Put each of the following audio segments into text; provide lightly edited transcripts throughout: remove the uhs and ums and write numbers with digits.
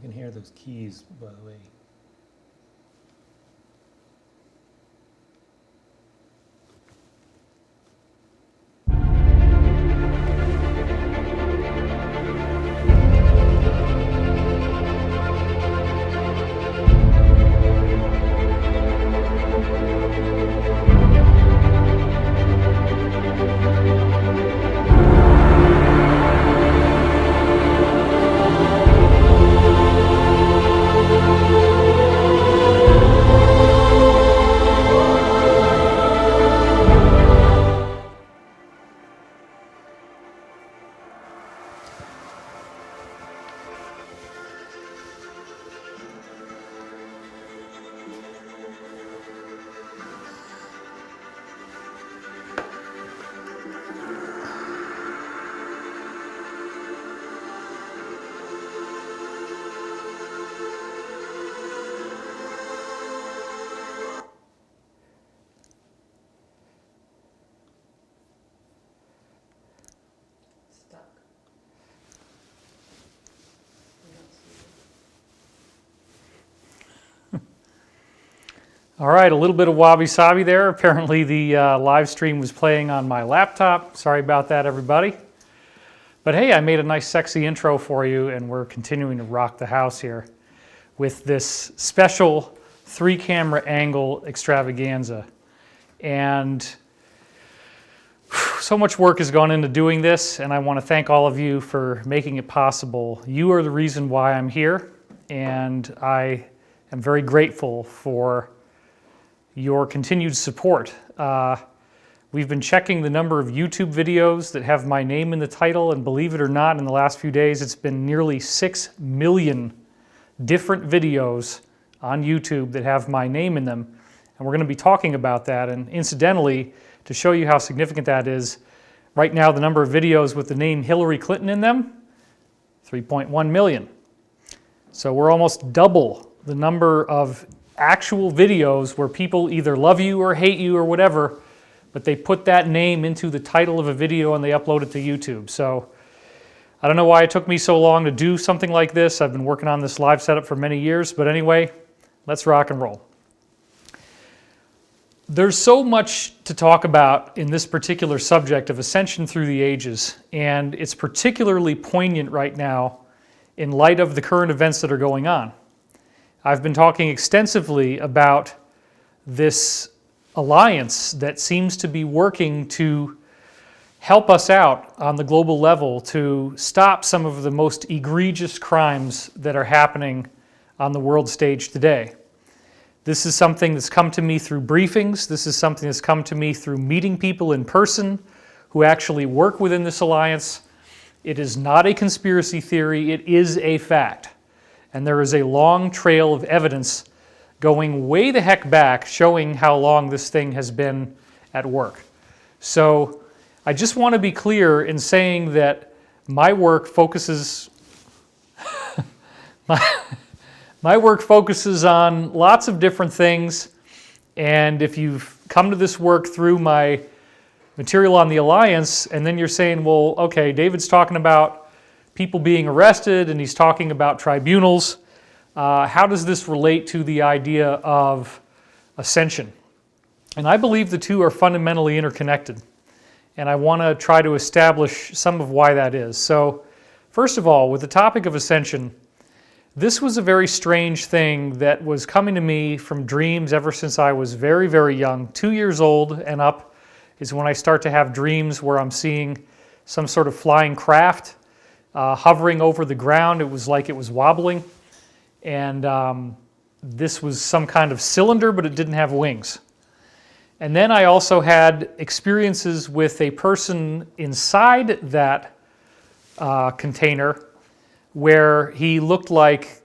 can hear those keys, by the way. All right, a little bit of wabi-sabi there. Apparently the live stream was playing on my laptop. Sorry about that, everybody. But hey, I made a nice sexy intro for you, and we're continuing to rock the house here with this special 3-camera angle extravaganza. And so much work has gone into doing this, and I want to thank all of you for making it possible. You are the reason why I'm here, and I am very grateful for your continued support. We've been checking the number of YouTube videos that have my name in the title, and believe it or not, in the last few days, it's been nearly 6 million different videos on YouTube that have my name in them. And we're going to be talking about that. And incidentally, to show you how significant that is, right now the number of videos with the name Hillary Clinton in them, 3.1 million. So we're almost double the number of actual videos where people either love you or hate you or whatever, but they put that name into the title of a video and they upload it to YouTube. So I don't know why it took me so long to do something like this. I've been working on this live setup for many years, but anyway, let's rock and roll. There's so much to talk about in this particular subject of ascension through the ages, and it's particularly poignant right now in light of the current events that are going on. I've been talking extensively about this alliance that seems to be working to help us out on the global level to stop some of the most egregious crimes that are happening on the world stage today. This is something that's come to me through briefings. This is something that's come to me through meeting people in person who actually work within this alliance. It is not a conspiracy theory, it is a fact. And there is a long trail of evidence going way the heck back showing how long this thing has been at work. So I just want to be clear in saying that my work focuses my work focuses on lots of different things, and if you've come to this work through my material on the Alliance and then you're saying, well, okay, David's talking about people being arrested, and he's talking about tribunals. How does this relate to the idea of ascension? And I believe the two are fundamentally interconnected, and I want to try to establish some of why that is. So, first of all, with the topic of ascension, this was a very strange thing that was coming to me from dreams ever since I was very, very young. 2 years old and up is when I start to have dreams where I'm seeing some sort of flying craft hovering over the ground. It was like it was wobbling, and this was some kind of cylinder, but it didn't have wings. And then I also had experiences with a person inside that container where he looked like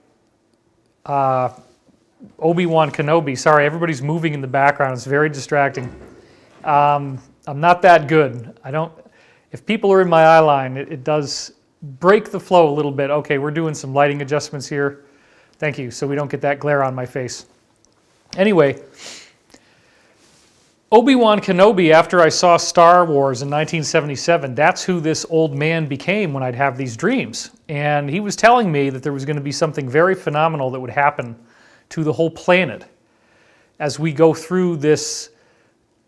Obi-Wan Kenobi. Sorry, everybody's moving in the background. It's very distracting. I'm not that good. If people are in my eye line, it does break the flow a little bit. Okay, we're doing some lighting adjustments here. Thank you, so we don't get that glare on my face. Anyway, Obi-Wan Kenobi, after I saw Star Wars in 1977, that's who this old man became when I'd have these dreams. And he was telling me that there was going to be something very phenomenal that would happen to the whole planet as we go through this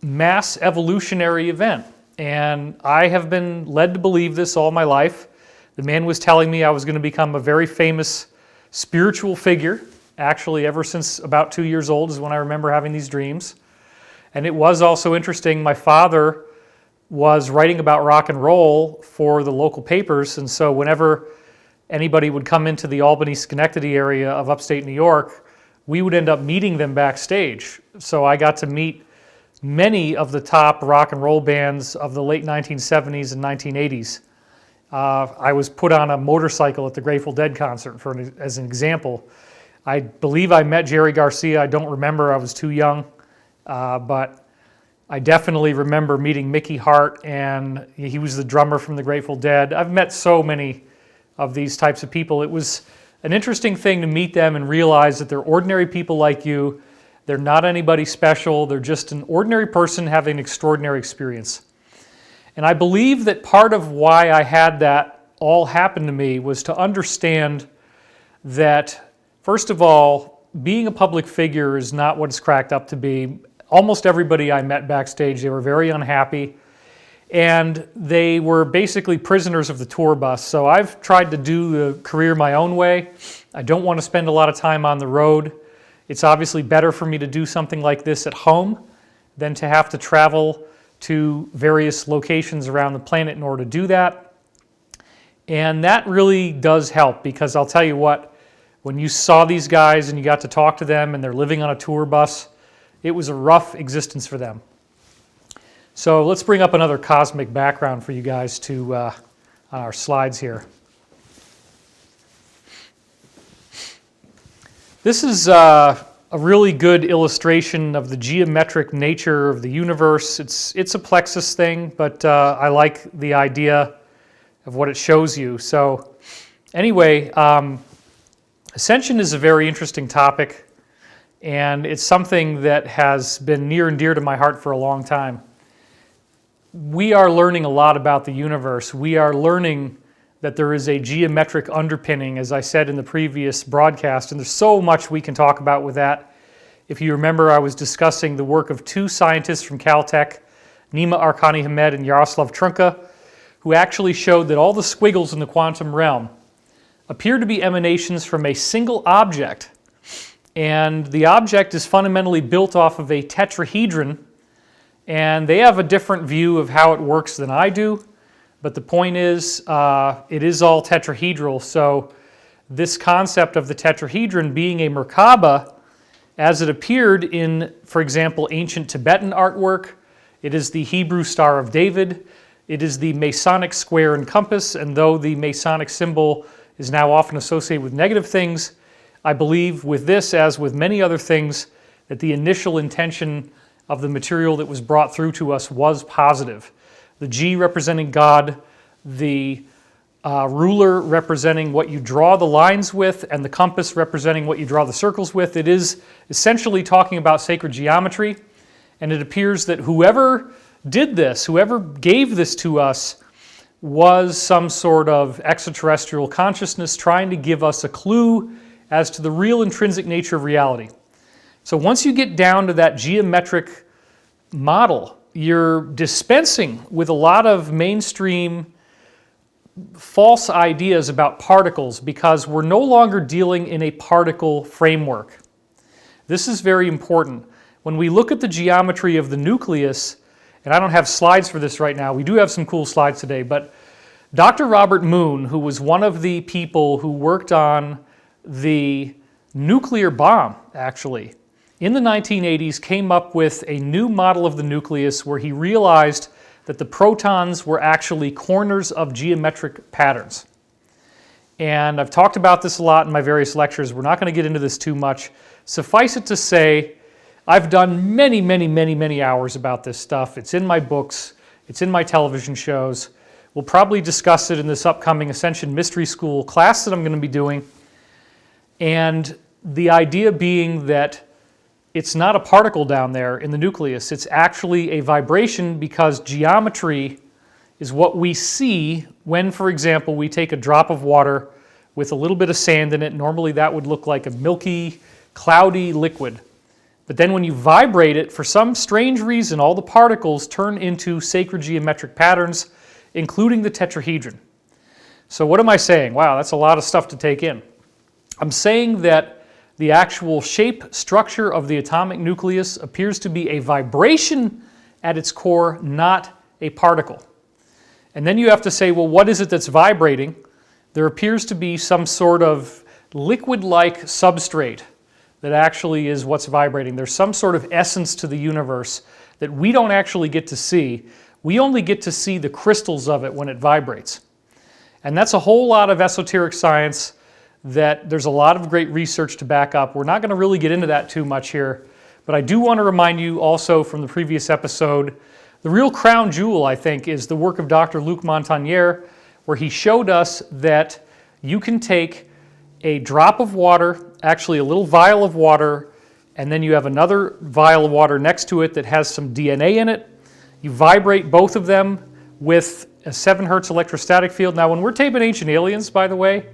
mass evolutionary event. And I have been led to believe this all my life. The man was telling me I was going to become a very famous spiritual figure. Actually, ever since about 2 years old is when I remember having these dreams. And it was also interesting, my father was writing about rock and roll for the local papers, and so whenever anybody would come into the Albany-Schenectady area of upstate New York, we would end up meeting them backstage. So I got to meet many of the top rock and roll bands of the late 1970s and 1980s. I was put on a motorcycle at the Grateful Dead concert as an example. I believe I met Jerry Garcia. I don't remember, I was too young. But I definitely remember meeting Mickey Hart, and he was the drummer from the Grateful Dead. I've met so many of these types of people. It was an interesting thing to meet them and realize that they're ordinary people like you. They're not anybody special. They're just an ordinary person having an extraordinary experience. And I believe that part of why I had that all happen to me was to understand that, first of all, being a public figure is not what it's cracked up to be. Almost everybody I met backstage, they were very unhappy, and they were basically prisoners of the tour bus. So I've tried to do the career my own way. I don't want to spend a lot of time on the road. It's obviously better for me to do something like this at home than to have to travel to various locations around the planet in order to do that. And that really does help, because I'll tell you what, when you saw these guys and you got to talk to them and they're living on a tour bus, it was a rough existence for them. So let's bring up another cosmic background for you guys on our slides here. This is a really good illustration of the geometric nature of the universe. It's a plexus thing, but I like the idea of what it shows you. So anyway, Ascension is a very interesting topic. And it's something that has been near and dear to my heart for a long time. We are learning a lot about the universe. We are learning that there is a geometric underpinning, as I said in the previous broadcast, and there's so much we can talk about with that. If you remember, I was discussing the work of two scientists from Caltech, Nima Arkani-Hamed and Yaroslav Trunka, who actually showed that all the squiggles in the quantum realm appear to be emanations from a single object. And the object is fundamentally built off of a tetrahedron, and they have a different view of how it works than I do, but the point is, it is all tetrahedral. So this concept of the tetrahedron being a Merkaba, as it appeared in, for example, ancient Tibetan artwork, it is the Hebrew Star of David, it is the Masonic square and compass, and though the Masonic symbol is now often associated with negative things, I believe with this, as with many other things, that the initial intention of the material that was brought through to us was positive. The G representing God, the ruler representing what you draw the lines with, and the compass representing what you draw the circles with. It is essentially talking about sacred geometry, and it appears that whoever did this, whoever gave this to us, was some sort of extraterrestrial consciousness trying to give us a clue as to the real intrinsic nature of reality. So once you get down to that geometric model, you're dispensing with a lot of mainstream false ideas about particles, because we're no longer dealing in a particle framework. This is very important. When we look at the geometry of the nucleus, and I don't have slides for this right now, we do have some cool slides today, but Dr. Robert Moon, who was one of the people who worked on the nuclear bomb, actually, in the 1980s came up with a new model of the nucleus where he realized that the protons were actually corners of geometric patterns. And I've talked about this a lot in my various lectures. We're not going to get into this too much. Suffice it to say, I've done many hours about this stuff. It's in my books. It's in my television shows. We'll probably discuss it in this upcoming Ascension Mystery School class that I'm going to be doing. And the idea being that it's not a particle down there in the nucleus. It's actually a vibration because geometry is what we see when, for example, we take a drop of water with a little bit of sand in it. Normally that would look like a milky, cloudy liquid. But then when you vibrate it, for some strange reason, all the particles turn into sacred geometric patterns, including the tetrahedron. So what am I saying? Wow, that's a lot of stuff to take in. I'm saying that the actual shape, structure of the atomic nucleus appears to be a vibration at its core, not a particle. And then you have to say, well, what is it that's vibrating? There appears to be some sort of liquid-like substrate that actually is what's vibrating. There's some sort of essence to the universe that we don't actually get to see. We only get to see the crystals of it when it vibrates. And that's a whole lot of esoteric science that there's a lot of great research to back up. We're not going to really get into that too much here, but I do want to remind you also from the previous episode, the real crown jewel, I think, is the work of Dr. Luc Montagnier, where he showed us that you can take a drop of water, actually a little vial of water, and then you have another vial of water next to it that has some DNA in it. You vibrate both of them with a 7 hertz electrostatic field. Now, when we're taping Ancient Aliens, by the way,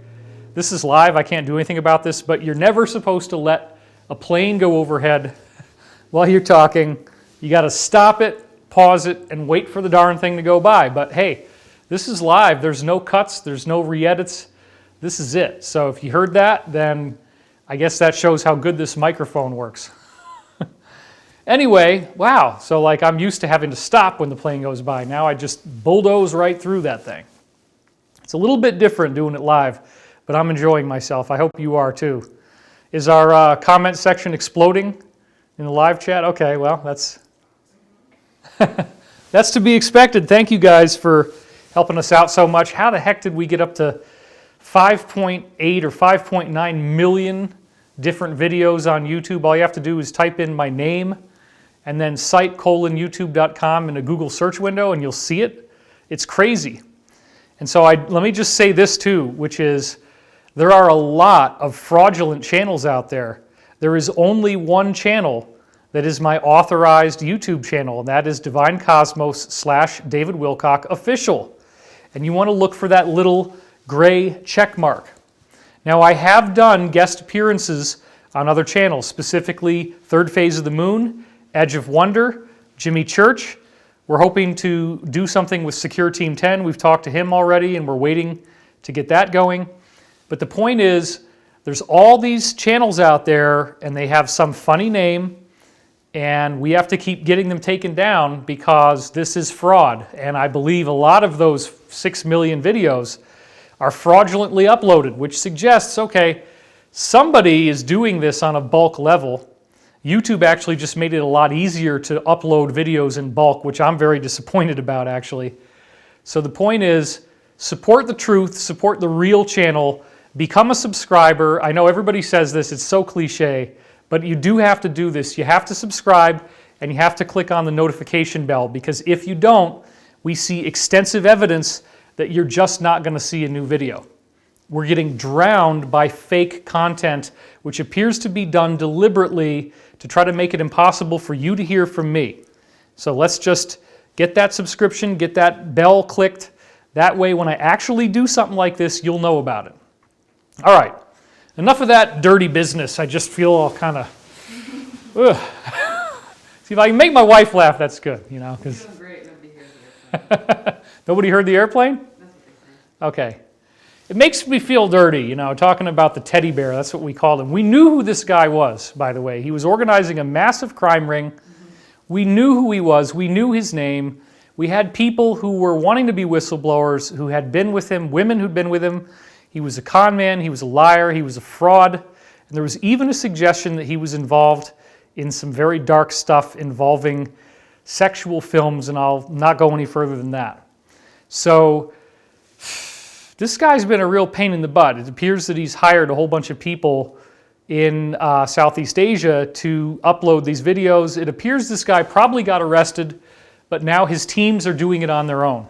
this is live, I can't do anything about this, but you're never supposed to let a plane go overhead while you're talking. You got to stop it, pause it, and wait for the darn thing to go by. But hey, this is live. There's no cuts, there's no re-edits. This is it. So if you heard that, then I guess that shows how good this microphone works. Anyway, wow. So like I'm used to having to stop when the plane goes by. Now I just bulldoze right through that thing. It's a little bit different doing it live, but I'm enjoying myself. I hope you are too. Is our comment section exploding in the live chat? Okay, well, that's that's to be expected. Thank you guys for helping us out so much. How the heck did we get up to 5.8 or 5.9 million different videos on YouTube? All you have to do is type in my name and then site:/youtube.com in a Google search window and you'll see it. It's crazy. And so let me just say this too, which is there are a lot of fraudulent channels out there. There is only one channel that is my authorized YouTube channel, and that is Divine Cosmos / David Wilcock Official. And you want to look for that little gray check mark. Now, I have done guest appearances on other channels, specifically Third Phase of the Moon, Edge of Wonder, Jimmy Church. We're hoping to do something with Secure Team 10. We've talked to him already, and we're waiting to get that going. But the point is, there's all these channels out there, and they have some funny name, and we have to keep getting them taken down because this is fraud. And I believe a lot of those 6 million videos are fraudulently uploaded, which suggests, okay, somebody is doing this on a bulk level. YouTube actually just made it a lot easier to upload videos in bulk, which I'm very disappointed about, actually. So the point is, support the truth, support the real channel, become a subscriber. I know everybody says this, it's so cliche, but you do have to do this. You have to subscribe, and you have to click on the notification bell, because if you don't, we see extensive evidence that you're just not going to see a new video. We're getting drowned by fake content, which appears to be done deliberately to try to make it impossible for you to hear from me. So let's just get that subscription, get that bell clicked. That way, when I actually do something like this, you'll know about it. All right, enough of that dirty business. I just feel all kind of, see, if I can make my wife laugh, that's good, you know. You're doing great. Nobody heard the airplane. Nobody heard the airplane? That's what they say. Okay. It makes me feel dirty, you know, talking about the teddy bear. That's what we called him. We knew who this guy was, by the way. He was organizing a massive crime ring. We knew who he was. We knew his name. We had people who were wanting to be whistleblowers who had been with him, women who'd been with him. He was a con man. He was a liar. He was a fraud. And there was even a suggestion that he was involved in some very dark stuff involving sexual films, and I'll not go any further than that. So this guy's been a real pain in the butt. It appears that he's hired a whole bunch of people in Southeast Asia to upload these videos. It appears this guy probably got arrested, but now his teams are doing it on their own.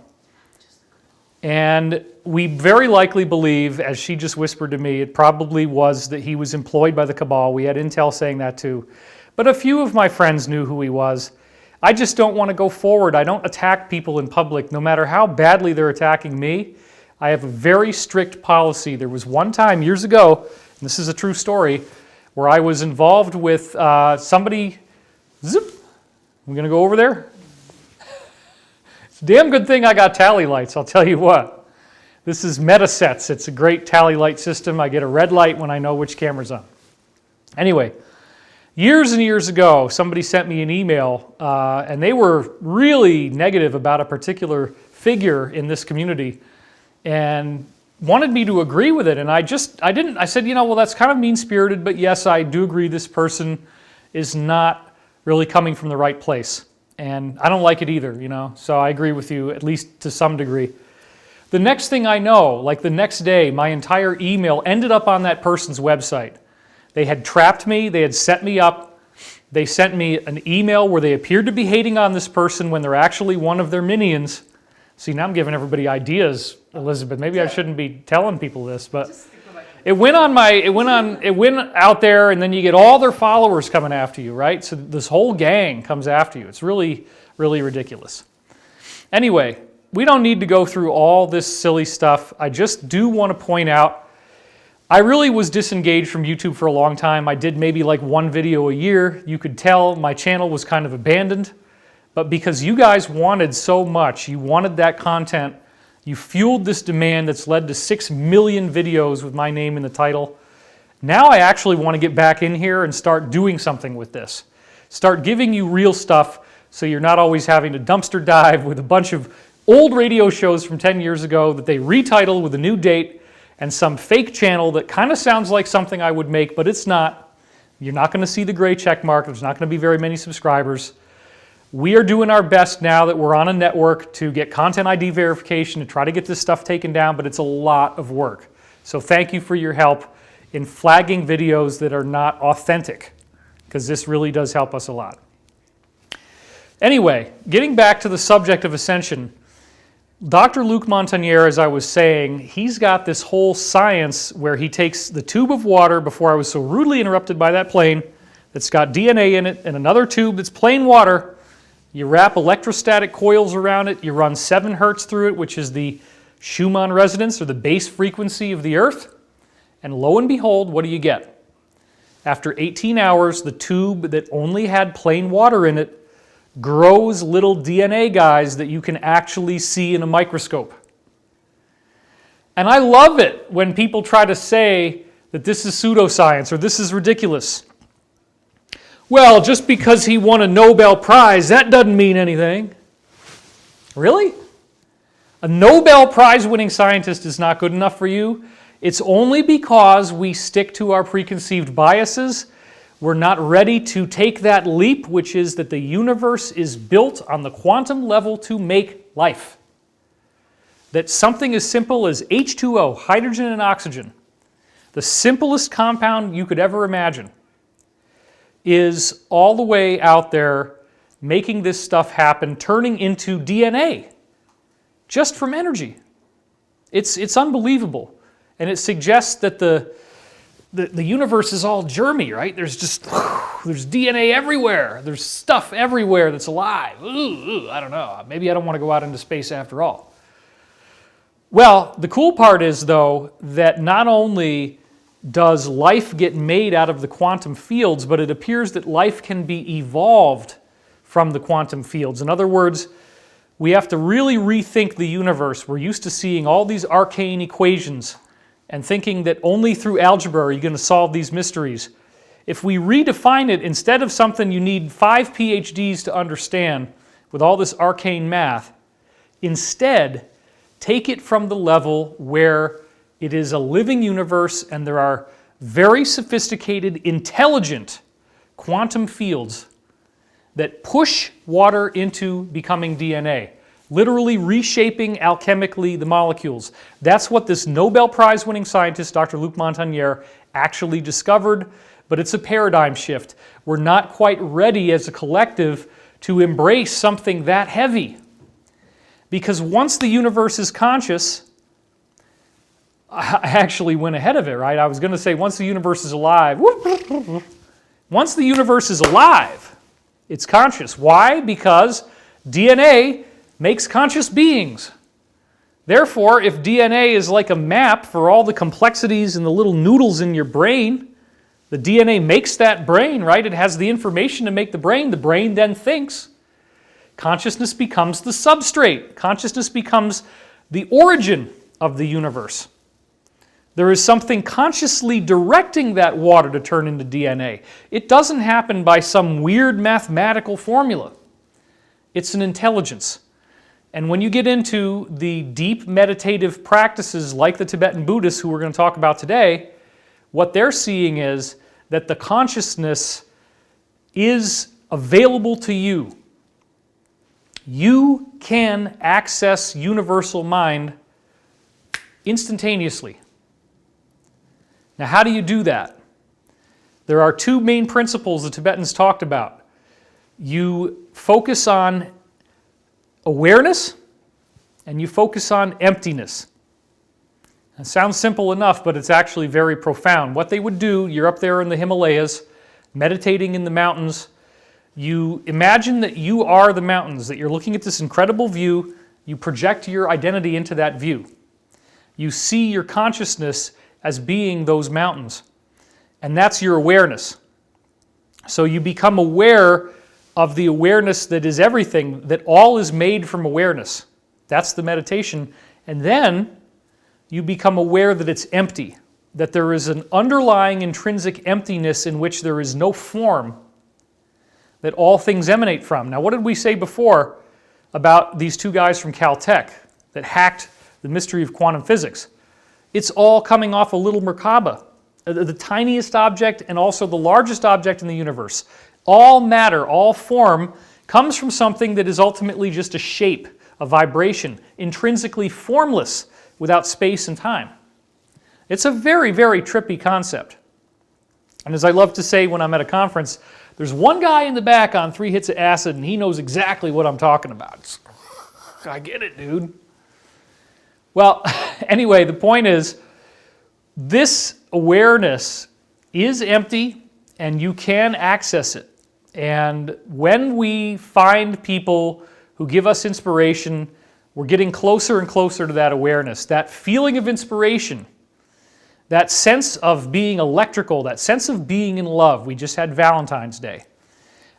And we very likely believe, as she just whispered to me, it probably was that he was employed by the cabal. We had intel saying that too. but a few of my friends knew who he was. I just don't want to go forward. I don't attack people in public, no matter how badly they're attacking me. I have a very strict policy. There was one time years ago, and this is a true story, where I was involved with somebody, zip, I'm going to go over there. It's a damn good thing I got tally lights, I'll tell you what. This is Metasets. It's a great tally light system. I get a red light when I know which camera's on. Anyway, years and years ago, somebody sent me an email, and they were really negative about a particular figure in this community, and wanted me to agree with it. And I didn't. I said, well, that's kind of mean-spirited, but yes, I do agree this person is not really coming from the right place. And I don't like it either, so I agree with you, at least to some degree. The next thing I know, like the next day, my entire email ended up on that person's website. They had trapped me, they had set me up, they sent me an email where they appeared to be hating on this person when they're actually one of their minions. See, now I'm giving everybody ideas, Elizabeth. Maybe I shouldn't be telling people this, but it went out there, and then you get all their followers coming after you, right? So this whole gang comes after you. It's really, really ridiculous. Anyway, we don't need to go through all this silly stuff. I just do want to point out, I really was disengaged from YouTube for a long time. I did maybe like one video a year. You could tell my channel was kind of abandoned. But because you guys wanted so much, you wanted that content, you fueled this demand that's led to 6 million videos with my name in the title. Now I actually want to get back in here and start doing something with this. Start giving you real stuff so you're not always having to dumpster dive with a bunch of old radio shows from 10 years ago that they retitle with a new date and some fake channel that kind of sounds like something I would make, but it's not. You're not going to see the gray check mark. There's not going to be very many subscribers. We are doing our best now that we're on a network to get content ID verification, to try to get this stuff taken down, but it's a lot of work. So thank you for your help in flagging videos that are not authentic, because this really does help us a lot. Anyway, getting back to the subject of Ascension, Dr. Luc Montagnier, as I was saying, he's got this whole science where he takes the tube of water, before I was so rudely interrupted by that plane, that's got DNA in it, and another tube that's plain water. You wrap electrostatic coils around it, you run 7 hertz through it, which is the Schumann resonance, or the base frequency of the Earth, and lo and behold, what do you get? After 18 hours, the tube that only had plain water in it grows little DNA guys that you can actually see in a microscope. And I love it when people try to say that this is pseudoscience or this is ridiculous. Well, just because he won a Nobel Prize, that doesn't mean anything. Really? A Nobel Prize winning scientist is not good enough for you? It's only because we stick to our preconceived biases. We're not ready to take that leap, which is that the universe is built on the quantum level to make life. That something as simple as H2O, hydrogen and oxygen, the simplest compound you could ever imagine, is all the way out there making this stuff happen, turning into DNA, just from energy. It's unbelievable. And it suggests that the universe is all germy, right? There's DNA everywhere. There's stuff everywhere that's alive. I don't know. Maybe I don't want to go out into space after all. Well, the cool part is, though, that not only does life get made out of the quantum fields, but it appears that life can be evolved from the quantum fields. In other words, we have to really rethink the universe. We're used to seeing all these arcane equations and thinking that only through algebra are you going to solve these mysteries. If we redefine it, instead of something you need 5 PhDs to understand with all this arcane math, instead take it from the level where it is a living universe and there are very sophisticated, intelligent quantum fields that push water into becoming DNA, literally reshaping alchemically the molecules. That's what this Nobel Prize winning scientist, Dr. Luc Montagnier, actually discovered, but it's a paradigm shift. We're not quite ready as a collective to embrace something that heavy. Because once the universe is conscious, I actually went ahead of it, right? I was going to say once the universe is alive, Once the universe is alive, it's conscious. Why? Because DNA makes conscious beings. Therefore, if DNA is like a map for all the complexities and the little noodles in your brain, the DNA makes that brain, right? It has the information to make the brain then thinks. Consciousness becomes the substrate. Consciousness becomes the origin of the universe. There is something consciously directing that water to turn into DNA. It doesn't happen by some weird mathematical formula. It's an intelligence. And when you get into the deep meditative practices like the Tibetan Buddhists, who we're going to talk about today, what they're seeing is that the consciousness is available to you. You can access universal mind instantaneously. Now, how do you do that? There are two main principles the Tibetans talked about. You focus on awareness and you focus on emptiness. It sounds simple enough, but it's actually very profound. What they would do, you're up there in the Himalayas, meditating in the mountains. You imagine that you are the mountains, that you're looking at this incredible view. You project your identity into that view. You see your consciousness as being those mountains. And that's your awareness. So you become aware of the awareness that is everything, that all is made from awareness. That's the meditation. And then you become aware that it's empty, that there is an underlying intrinsic emptiness in which there is no form, that all things emanate from. Now, what did we say before about these two guys from Caltech that hacked the mystery of quantum physics? It's all coming off a little Merkaba, the tiniest object and also the largest object in the universe. All matter, all form comes from something that is ultimately just a shape, a vibration, intrinsically formless without space and time. It's a very, very trippy concept. And as I love to say when I'm at a conference, there's one guy in the back on 3 hits of acid and he knows exactly what I'm talking about. I get it, dude. Well, anyway, the point is, this awareness is empty and you can access it. And when we find people who give us inspiration, we're getting closer and closer to that awareness, that feeling of inspiration, that sense of being electrical, that sense of being in love. We just had Valentine's Day.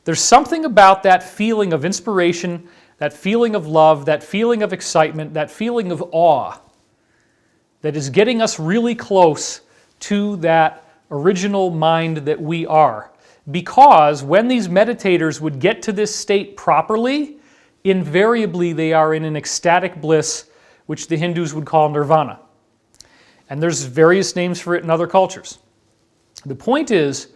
There's something about that feeling of inspiration, that feeling of love, that feeling of excitement, that feeling of awe that is getting us really close to that original mind that we are. Because when these meditators would get to this state properly, invariably they are in an ecstatic bliss, which the Hindus would call nirvana. And there's various names for it in other cultures. The point is,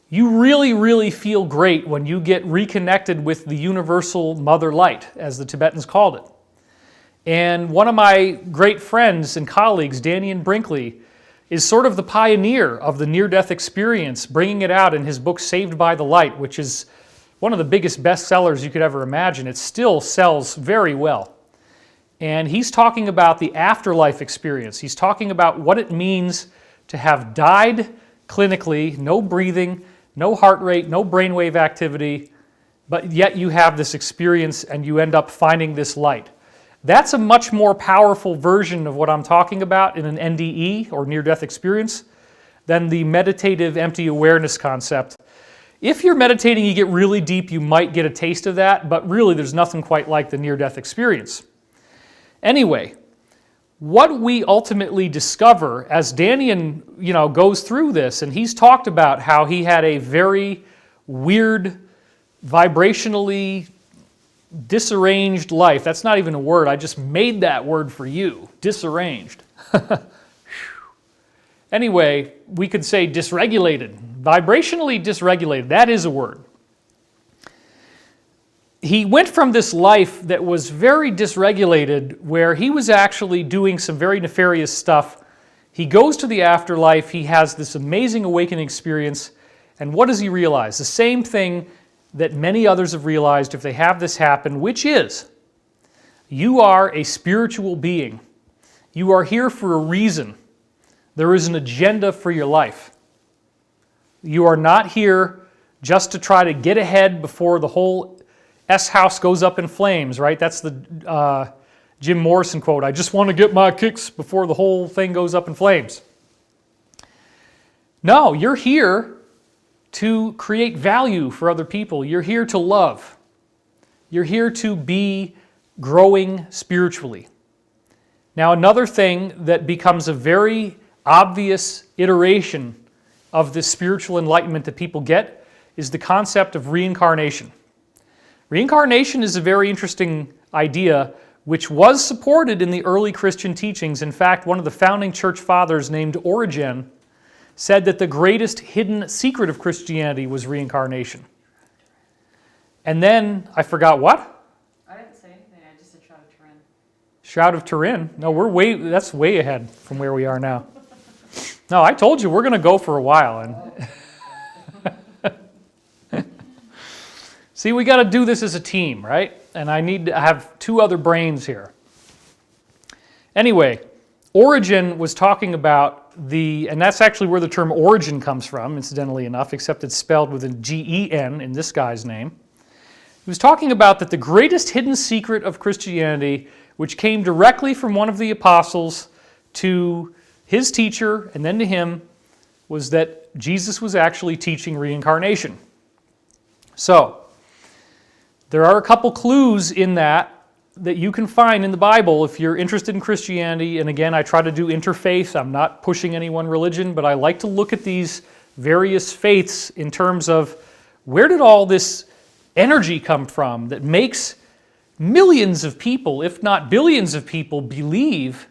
you really, really feel great when you get reconnected with the universal mother light, as the Tibetans called it. And one of my great friends and colleagues, Dannion Brinkley, is sort of the pioneer of the near-death experience, bringing it out in his book Saved by the Light, which is one of the biggest bestsellers you could ever imagine. It still sells very well. And he's talking about the afterlife experience. He's talking about what it means to have died clinically, no breathing, no heart rate, no brainwave activity, but yet you have this experience and you end up finding this light. That's a much more powerful version of what I'm talking about in an NDE, or near-death experience, than the meditative empty awareness concept. If you're meditating, you get really deep, you might get a taste of that, but really there's nothing quite like the near-death experience. Anyway, what we ultimately discover as Dannion, goes through this, and he's talked about how he had a very weird, vibrationally disarranged life. That's not even a word. I just made that word for you. Disarranged. Anyway, we could say dysregulated. Vibrationally dysregulated. That is a word. He went from this life that was very dysregulated, where he was actually doing some very nefarious stuff. He goes to the afterlife. He has this amazing awakening experience. And what does he realize? The same thing that many others have realized if they have this happen, which is, you are a spiritual being. You are here for a reason. There is an agenda for your life. You are not here just to try to get ahead before the whole S house goes up in flames, right? That's the Jim Morrison quote, I just want to get my kicks before the whole thing goes up in flames. No, you're here to create value for other people. You're here to love. You're here to be growing spiritually. Now, another thing that becomes a very obvious iteration of this spiritual enlightenment that people get is the concept of reincarnation. Reincarnation is a very interesting idea which was supported in the early Christian teachings. In fact, one of the founding church fathers named Origen said that the greatest hidden secret of Christianity was reincarnation. And then, I forgot what? I didn't say anything, I just said Shroud of Turin. Shroud of Turin? No, that's way ahead from where we are now. No, I told you we're going to go for a while. And see, we got to do this as a team, right? And I need to have two other brains here. Anyway, Origen was talking about and that's actually where the term origin comes from, incidentally enough, except it's spelled with a G-E-N in this guy's name. He was talking about that the greatest hidden secret of Christianity, which came directly from one of the apostles to his teacher and then to him, was that Jesus was actually teaching reincarnation. So, there are a couple clues in that you can find in the Bible if you're interested in Christianity. And again, I try to do interfaith. I'm not pushing any one religion, but I like to look at these various faiths in terms of where did all this energy come from that makes millions of people, if not billions of people, believe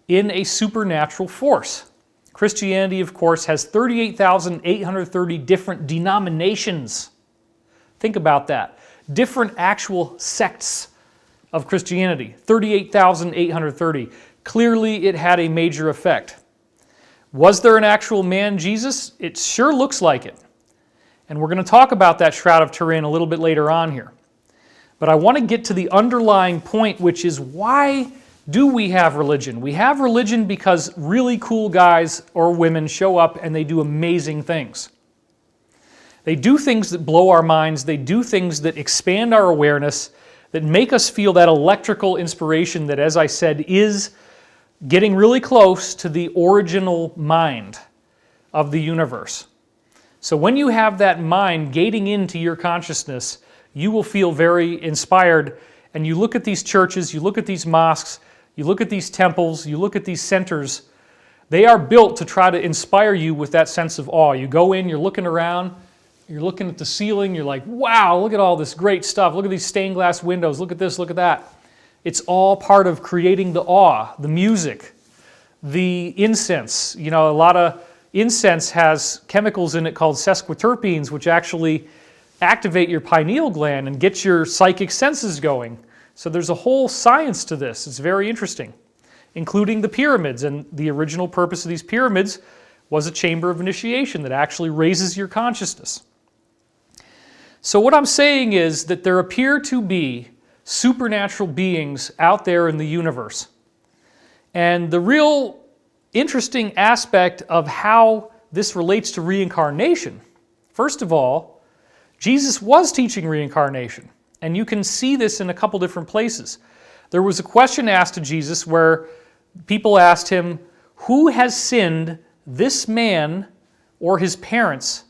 in a supernatural force. Christianity, of course, has 38,830 different denominations. Think about that. Different actual sects of Christianity, 38,830. Clearly, it had a major effect. Was there an actual man, Jesus? It sure looks like it. And we're going to talk about that Shroud of Turin a little bit later on here. But I want to get to the underlying point, which is why do we have religion? We have religion because really cool guys or women show up and they do amazing things. They do things that blow our minds. They do things that expand our awareness, that make us feel that electrical inspiration that, as I said, is getting really close to the original mind of the universe. So when you have that mind gating into your consciousness, you will feel very inspired. And you look at these churches, you look at these mosques, you look at these temples, you look at these centers. They are built to try to inspire you with that sense of awe. You go in, you're looking around, you're looking at the ceiling, you're like, wow, look at all this great stuff. Look at these stained glass windows, look at this, look at that. It's all part of creating the awe, the music, the incense. You know, a lot of incense has chemicals in it called sesquiterpenes, which actually activate your pineal gland and get your psychic senses going. So there's a whole science to this. It's very interesting, including the pyramids. And the original purpose of these pyramids was a chamber of initiation that actually raises your consciousness. So what I'm saying is that there appear to be supernatural beings out there in the universe. And the real interesting aspect of how this relates to reincarnation, first of all, Jesus was teaching reincarnation. And you can see this in a couple different places. There was a question asked to Jesus where people asked him, who has sinned, this man or his parents,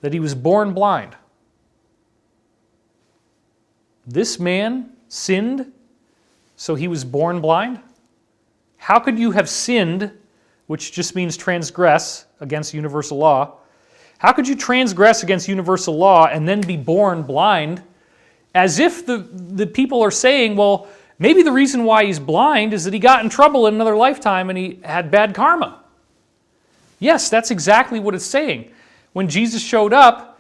that he was born blind? This man sinned, so he was born blind? How could you have sinned, which just means transgress against universal law? How could you transgress against universal law and then be born blind? As if the people are saying, well, maybe the reason why he's blind is that he got in trouble in another lifetime and he had bad karma. Yes, that's exactly what it's saying. When Jesus showed up,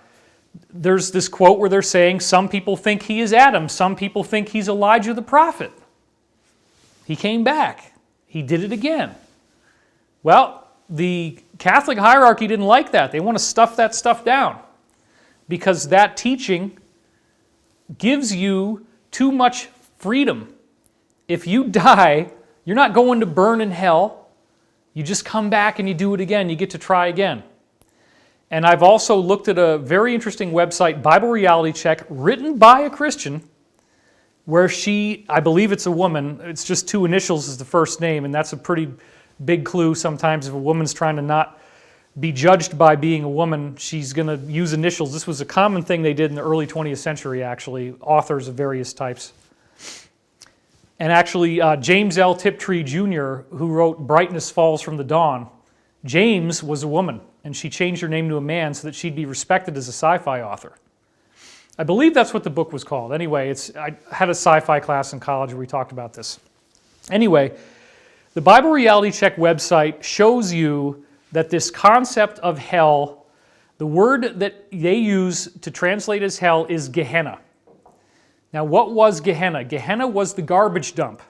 there's this quote where they're saying, some people think he is Adam, some people think he's Elijah the prophet. He came back. He did it again. Well, the Catholic hierarchy didn't like that. They want to stuff that stuff down because that teaching gives you too much freedom. If you die, you're not going to burn in hell. You just come back and you do it again. You get to try again. And I've also looked at a very interesting website, Bible Reality Check, written by a Christian, where she, I believe it's a woman, it's just 2 initials as the first name, and that's a pretty big clue sometimes if a woman's trying to not be judged by being a woman, she's going to use initials. This was a common thing they did in the early 20th century, actually, authors of various types. And actually, James L. Tiptree Jr., who wrote Brightness Falls from the Dawn, James was a woman, and she changed her name to a man so that she'd be respected as a sci-fi author. I believe that's what the book was called. Anyway, I had a sci-fi class in college where we talked about this. Anyway, the Bible Reality Check website shows you that this concept of hell, the word that they use to translate as hell is Gehenna. Now, what was Gehenna? Gehenna was the garbage dump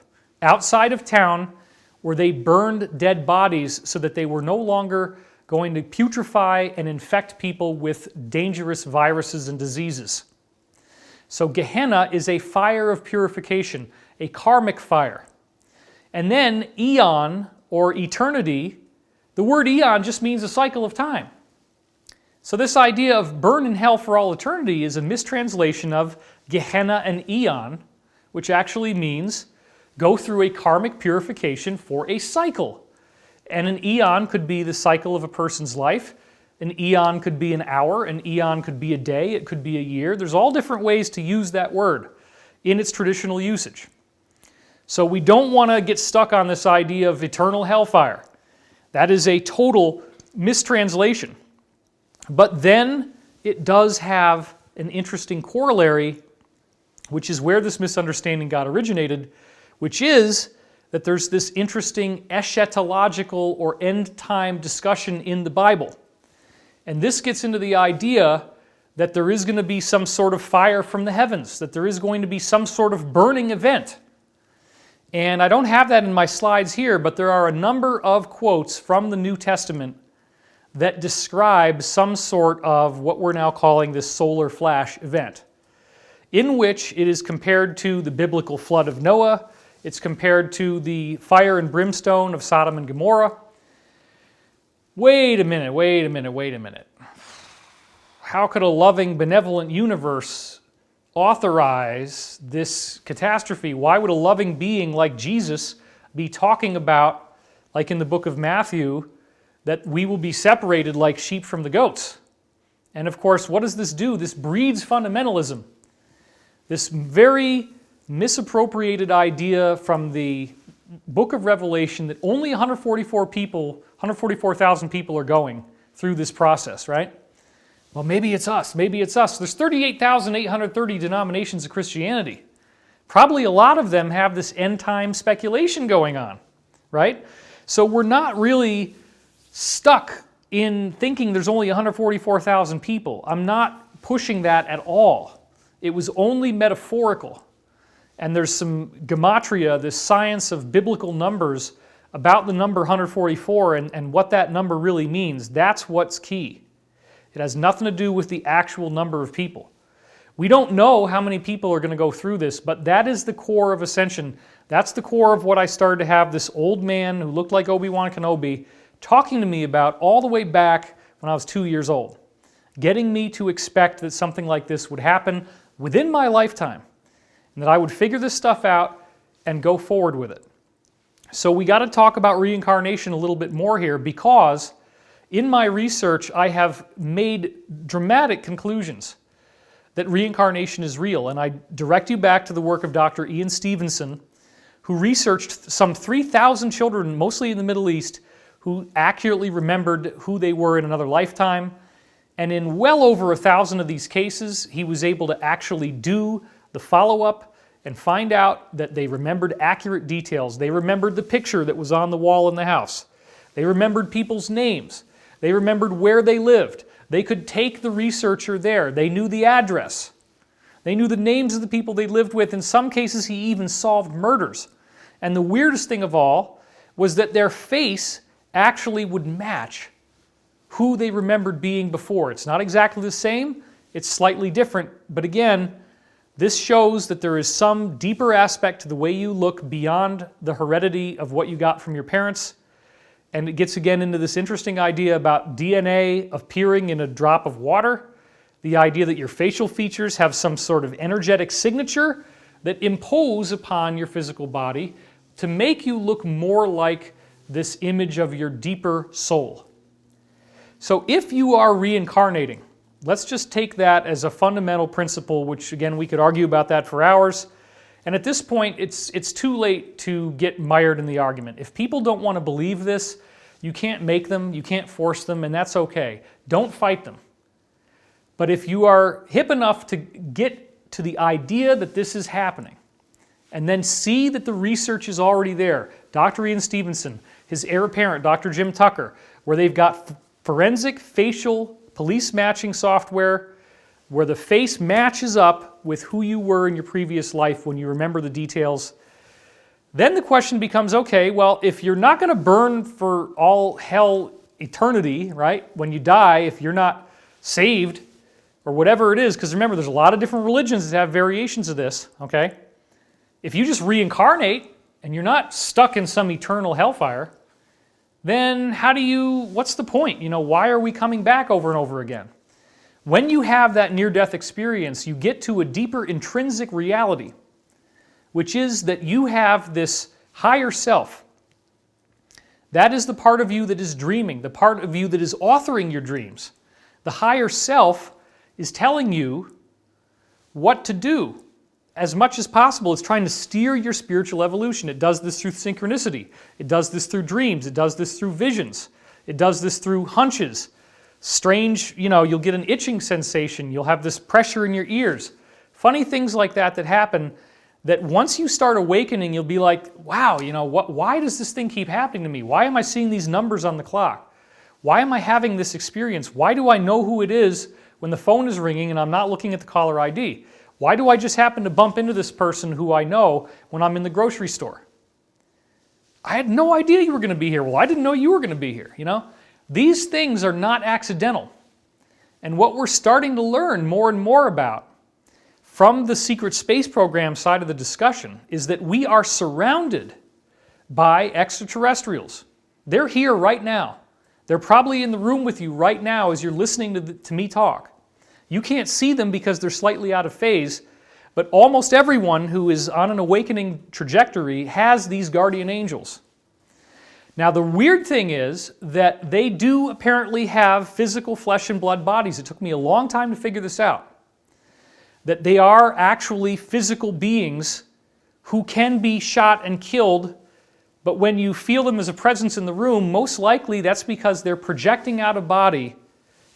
outside of town where they burned dead bodies so that they were no longer going to putrefy and infect people with dangerous viruses and diseases. So Gehenna is a fire of purification, a karmic fire. And then eon, or eternity, the word eon just means a cycle of time. So this idea of burn in hell for all eternity is a mistranslation of Gehenna and eon, which actually means go through a karmic purification for a cycle. And an eon could be the cycle of a person's life. An eon could be an hour. An eon could be a day. It could be a year. There's all different ways to use that word in its traditional usage. So we don't want to get stuck on this idea of eternal hellfire. That is a total mistranslation. But then it does have an interesting corollary, which is where this misunderstanding got originated, which is that there's this interesting eschatological or end-time discussion in the Bible. And this gets into the idea that there is going to be some sort of fire from the heavens, that there is going to be some sort of burning event. And I don't have that in my slides here, but there are a number of quotes from the New Testament that describe some sort of what we're now calling this solar flash event, in which it is compared to the biblical flood of Noah, it's compared to the fire and brimstone of Sodom and Gomorrah. Wait a minute. How could a loving, benevolent universe authorize this catastrophe? Why would a loving being like Jesus be talking about, like in the book of Matthew, that we will be separated like sheep from the goats? And of course, what does this do? This breeds fundamentalism. This very misappropriated idea from the book of Revelation that only 144,000 people are going through this process, right? Well, maybe it's us. There's 38,830 denominations of Christianity. Probably a lot of them have this end-time speculation going on, right? So we're not really stuck in thinking there's only 144,000 people. I'm not pushing that at all. It was only metaphorical. And there's some gematria, this science of biblical numbers about the number 144 and what that number really means. That's what's key. It has nothing to do with the actual number of people. We don't know how many people are going to go through this, but that is the core of Ascension. That's the core of what I started to have this old man who looked like Obi-Wan Kenobi talking to me about all the way back when I was 2 years old, getting me to expect that something like this would happen within my lifetime, and that I would figure this stuff out and go forward with it. So we got to talk about reincarnation a little bit more here, because in my research I have made dramatic conclusions that reincarnation is real, and I direct you back to the work of Dr. Ian Stevenson, who researched some 3,000 children, mostly in the Middle East, who accurately remembered who they were in another lifetime. And in well over 1,000 of these cases, he was able to actually do the follow-up and find out that they remembered accurate details. They remembered the picture that was on the wall in the house. They remembered people's names. They remembered where they lived. They could take the researcher there. They knew the address. They knew the names of the people they lived with. In some cases, he even solved murders. And the weirdest thing of all was that their face actually would match who they remembered being before. It's not exactly the same. It's slightly different. But again, this shows that there is some deeper aspect to the way you look beyond the heredity of what you got from your parents. and it gets again into this interesting idea about DNA appearing in a drop of water, the idea that your facial features have some sort of energetic signature that impose upon your physical body to make you look more like this image of your deeper soul. So if you are reincarnating, let's just take that as a fundamental principle, which again, we could argue about that for hours. And at this point, it's too late to get mired in the argument. If people don't want to believe this, you can't make them, you can't force them, and that's okay. Don't fight them. But if you are hip enough to get to the idea that this is happening, and then see that the research is already there, Dr. Ian Stevenson, his heir apparent, Dr. Jim Tucker, where they've got forensic facial police matching software, where the face matches up with who you were in your previous life when you remember the details, then the question becomes, okay, well, if you're not going to burn for all hell eternity, right, when you die, if you're not saved, or whatever it is, because remember, there's a lot of different religions that have variations of this, okay? If you just reincarnate, and you're not stuck in some eternal hellfire, then what's the point? Why are we coming back over and over again? When you have that near-death experience, you get to a deeper intrinsic reality, which is that you have this higher self. That is the part of you that is dreaming, the part of you that is authoring your dreams. The higher self is telling you what to do. As much as possible, it's trying to steer your spiritual evolution. It does this through synchronicity. It does this through dreams. It does this through visions. It does this through hunches. Strange, you'll get an itching sensation. You'll have this pressure in your ears. Funny things like that happen that once you start awakening, you'll be like, wow, why does this thing keep happening to me? Why am I seeing these numbers on the clock? Why am I having this experience? Why do I know who it is when the phone is ringing and I'm not looking at the caller ID? Why do I just happen to bump into this person who I know when I'm in the grocery store? I had no idea you were going to be here. Well, I didn't know you were going to be here, These things are not accidental. And what we're starting to learn more and more about from the secret space program side of the discussion is that we are surrounded by extraterrestrials. They're here right now. They're probably in the room with you right now as you're listening to me talk. You can't see them because they're slightly out of phase, but almost everyone who is on an awakening trajectory has these guardian angels. Now, the weird thing is that they do apparently have physical flesh and blood bodies. It took me a long time to figure this out. That they are actually physical beings who can be shot and killed, but when you feel them as a presence in the room, most likely that's because they're projecting out of body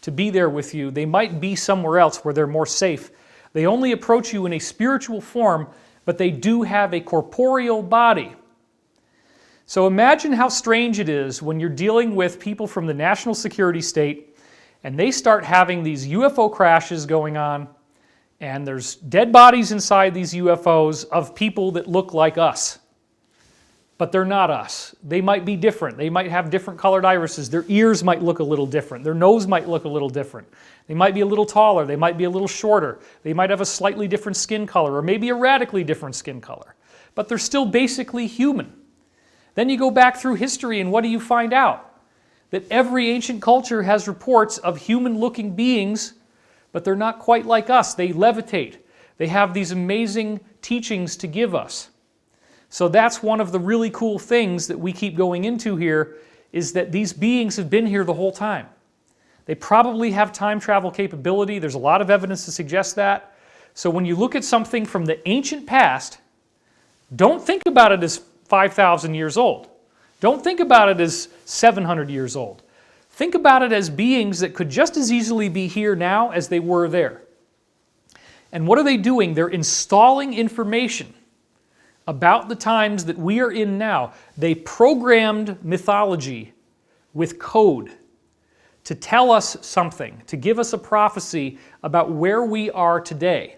to be there with you. They might be somewhere else where they're more safe. They only approach you in a spiritual form, but they do have a corporeal body. So imagine how strange it is when you're dealing with people from the national security state and they start having these UFO crashes going on, and there's dead bodies inside these UFOs of people that look like us. But they're not us. They might be different. They might have different colored irises. Their ears might look a little different. Their nose might look a little different. They might be a little taller. They might be a little shorter. They might have a slightly different skin color, or maybe a radically different skin color. But they're still basically human. Then you go back through history, and what do you find out? That every ancient culture has reports of human-looking beings, but they're not quite like us. They levitate. They have these amazing teachings to give us. So that's one of the really cool things that we keep going into here, is that these beings have been here the whole time. They probably have time travel capability. There's a lot of evidence to suggest that. So when you look at something from the ancient past, don't think about it as 5,000 years old. Don't think about it as 700 years old. Think about it as beings that could just as easily be here now as they were there. And what are they doing? They're installing information about the times that we are in now. They programmed mythology with code to tell us something, to give us a prophecy about where we are today.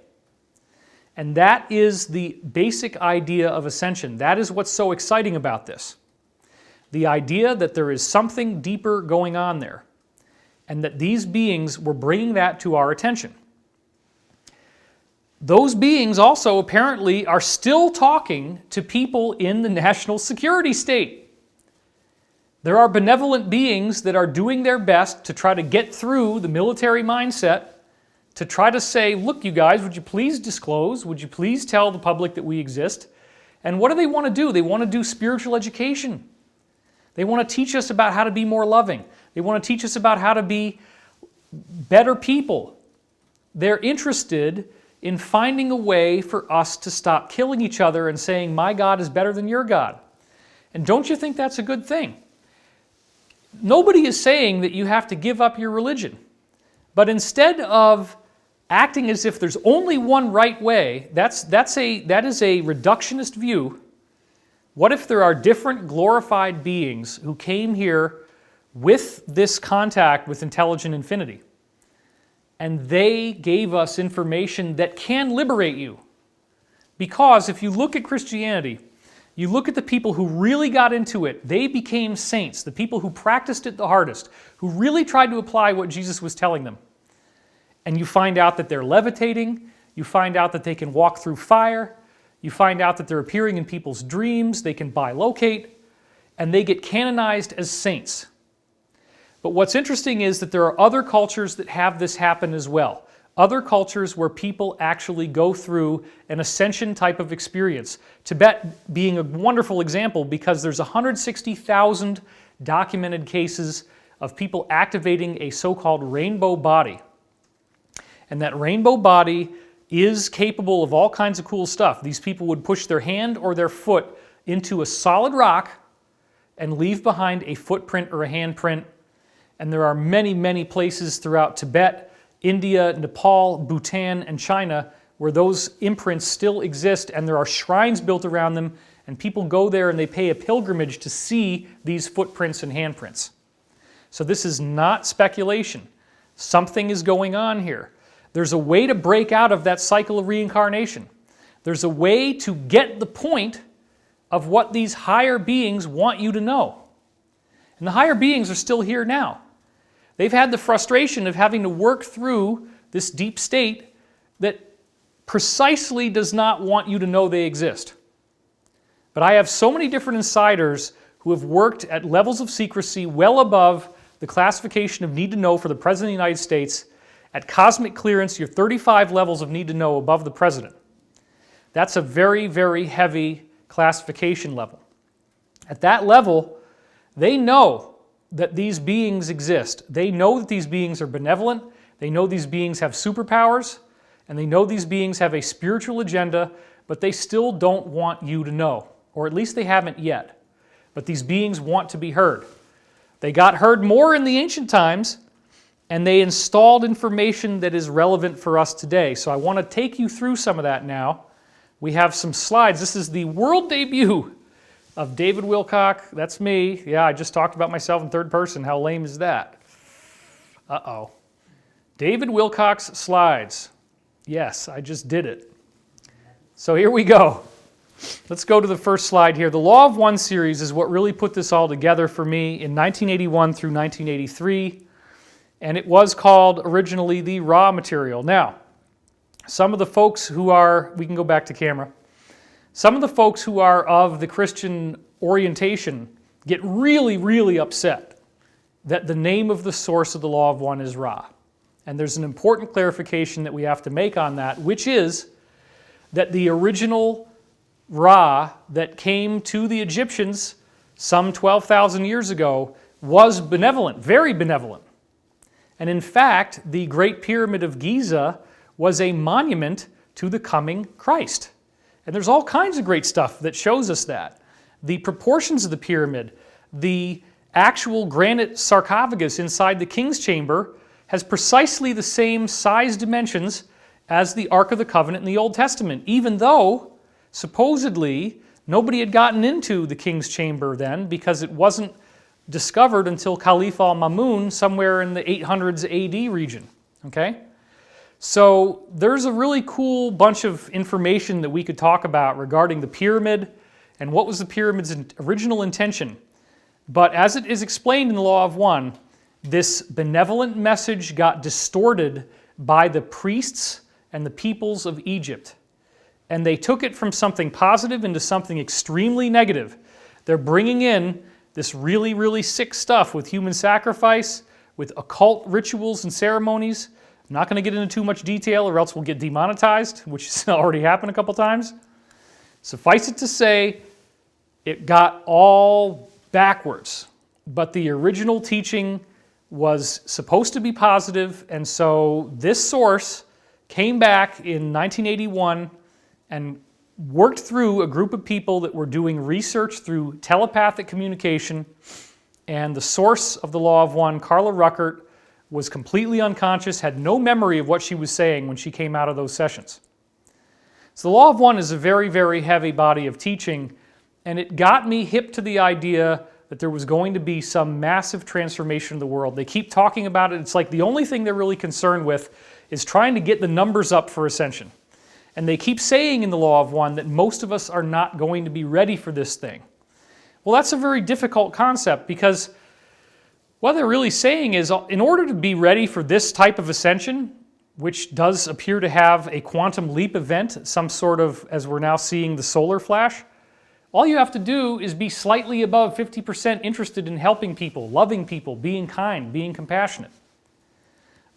And that is the basic idea of Ascension. That is what's so exciting about this. The idea that there is something deeper going on there, and that these beings were bringing that to our attention. Those beings also apparently are still talking to people in the national security state. There are benevolent beings that are doing their best to try to get through the military mindset, to try to say, look, you guys, would you please disclose? Would you please tell the public that we exist? And what do they want to do? They want to do spiritual education. They want to teach us about how to be more loving. They want to teach us about how to be better people. They're interested in finding a way for us to stop killing each other and saying, my God is better than your God. And don't you think that's a good thing? Nobody is saying that you have to give up your religion. But instead of acting as if there's only one right way, that is a reductionist view. What if there are different glorified beings who came here with this contact with intelligent infinity? And they gave us information that can liberate you. Because if you look at Christianity, you look at the people who really got into it, they became saints, the people who practiced it the hardest, who really tried to apply what Jesus was telling them. And you find out that they're levitating, you find out that they can walk through fire, you find out that they're appearing in people's dreams, they can bilocate, and they get canonized as saints. But what's interesting is that there are other cultures that have this happen as well. Other cultures where people actually go through an ascension type of experience. Tibet being a wonderful example because there's 160,000 documented cases of people activating a so-called rainbow body. And that rainbow body is capable of all kinds of cool stuff. These people would push their hand or their foot into a solid rock and leave behind a footprint or a handprint. And there are many, many places throughout Tibet, India, Nepal, Bhutan, and China where those imprints still exist, and there are shrines built around them, and people go there and they pay a pilgrimage to see these footprints and handprints. So this is not speculation. Something is going on here. There's a way to break out of that cycle of reincarnation. There's a way to get the point of what these higher beings want you to know. And the higher beings are still here now. They've had the frustration of having to work through this deep state that precisely does not want you to know they exist. But I have so many different insiders who have worked at levels of secrecy well above the classification of need to know for the President of the United States. At cosmic clearance, you're 35 levels of need to know above the President. That's a very, very heavy classification level. At that level, they know that these beings exist. They know that these beings are benevolent. They know these beings have superpowers. And they know these beings have a spiritual agenda, but they still don't want you to know. Or at least they haven't yet. But these beings want to be heard. They got heard more in the ancient times, and they installed information that is relevant for us today. So I want to take you through some of that now. We have some slides. This is the world debut of David Wilcock. That's me. Yeah, I just talked about myself in third person. How lame is that? Uh-oh. David Wilcock's slides. Yes, I just did it. So here we go. Let's go to the first slide here. The Law of One series is what really put this all together for me in 1981 through 1983. And it was called originally the Raw material. Now, some of the folks who are, we can go back to camera. Some of the folks who are of the Christian orientation get really, really upset that the name of the source of the Law of One is Ra. And there's an important clarification that we have to make on that, which is that the original Ra that came to the Egyptians some 12,000 years ago was benevolent, very benevolent. And in fact, the Great Pyramid of Giza was a monument to the coming Christ. And there's all kinds of great stuff that shows us that. The proportions of the pyramid, the actual granite sarcophagus inside the king's chamber has precisely the same size dimensions as the Ark of the Covenant in the Old Testament, even though supposedly nobody had gotten into the king's chamber then because it wasn't discovered until Caliph al-Mamun somewhere in the 800s AD region. Okay? So there's a really cool bunch of information that we could talk about regarding the pyramid and what was the pyramid's original intention. But as it is explained in the Law of One, this benevolent message got distorted by the priests and the peoples of Egypt. And they took it from something positive into something extremely negative. They're bringing in this really, really sick stuff with human sacrifice, with occult rituals and ceremonies. I'm not going to get into too much detail or else we'll get demonetized, which has already happened a couple times. Suffice it to say, it got all backwards. But the original teaching was supposed to be positive, and so this source came back in 1981 and worked through a group of people that were doing research through telepathic communication, and the source of the Law of One, Carla Ruckert, was completely unconscious, had no memory of what she was saying when she came out of those sessions. So the Law of One is a very, very heavy body of teaching, and it got me hip to the idea that there was going to be some massive transformation of the world. They keep talking about it. It's like the only thing they're really concerned with is trying to get the numbers up for Ascension. And they keep saying in the Law of One that most of us are not going to be ready for this thing. Well, that's a very difficult concept, because what they're really saying is, in order to be ready for this type of ascension, which does appear to have a quantum leap event, some sort of, as we're now seeing the solar flash, all you have to do is be slightly above 50% interested in helping people, loving people, being kind, being compassionate,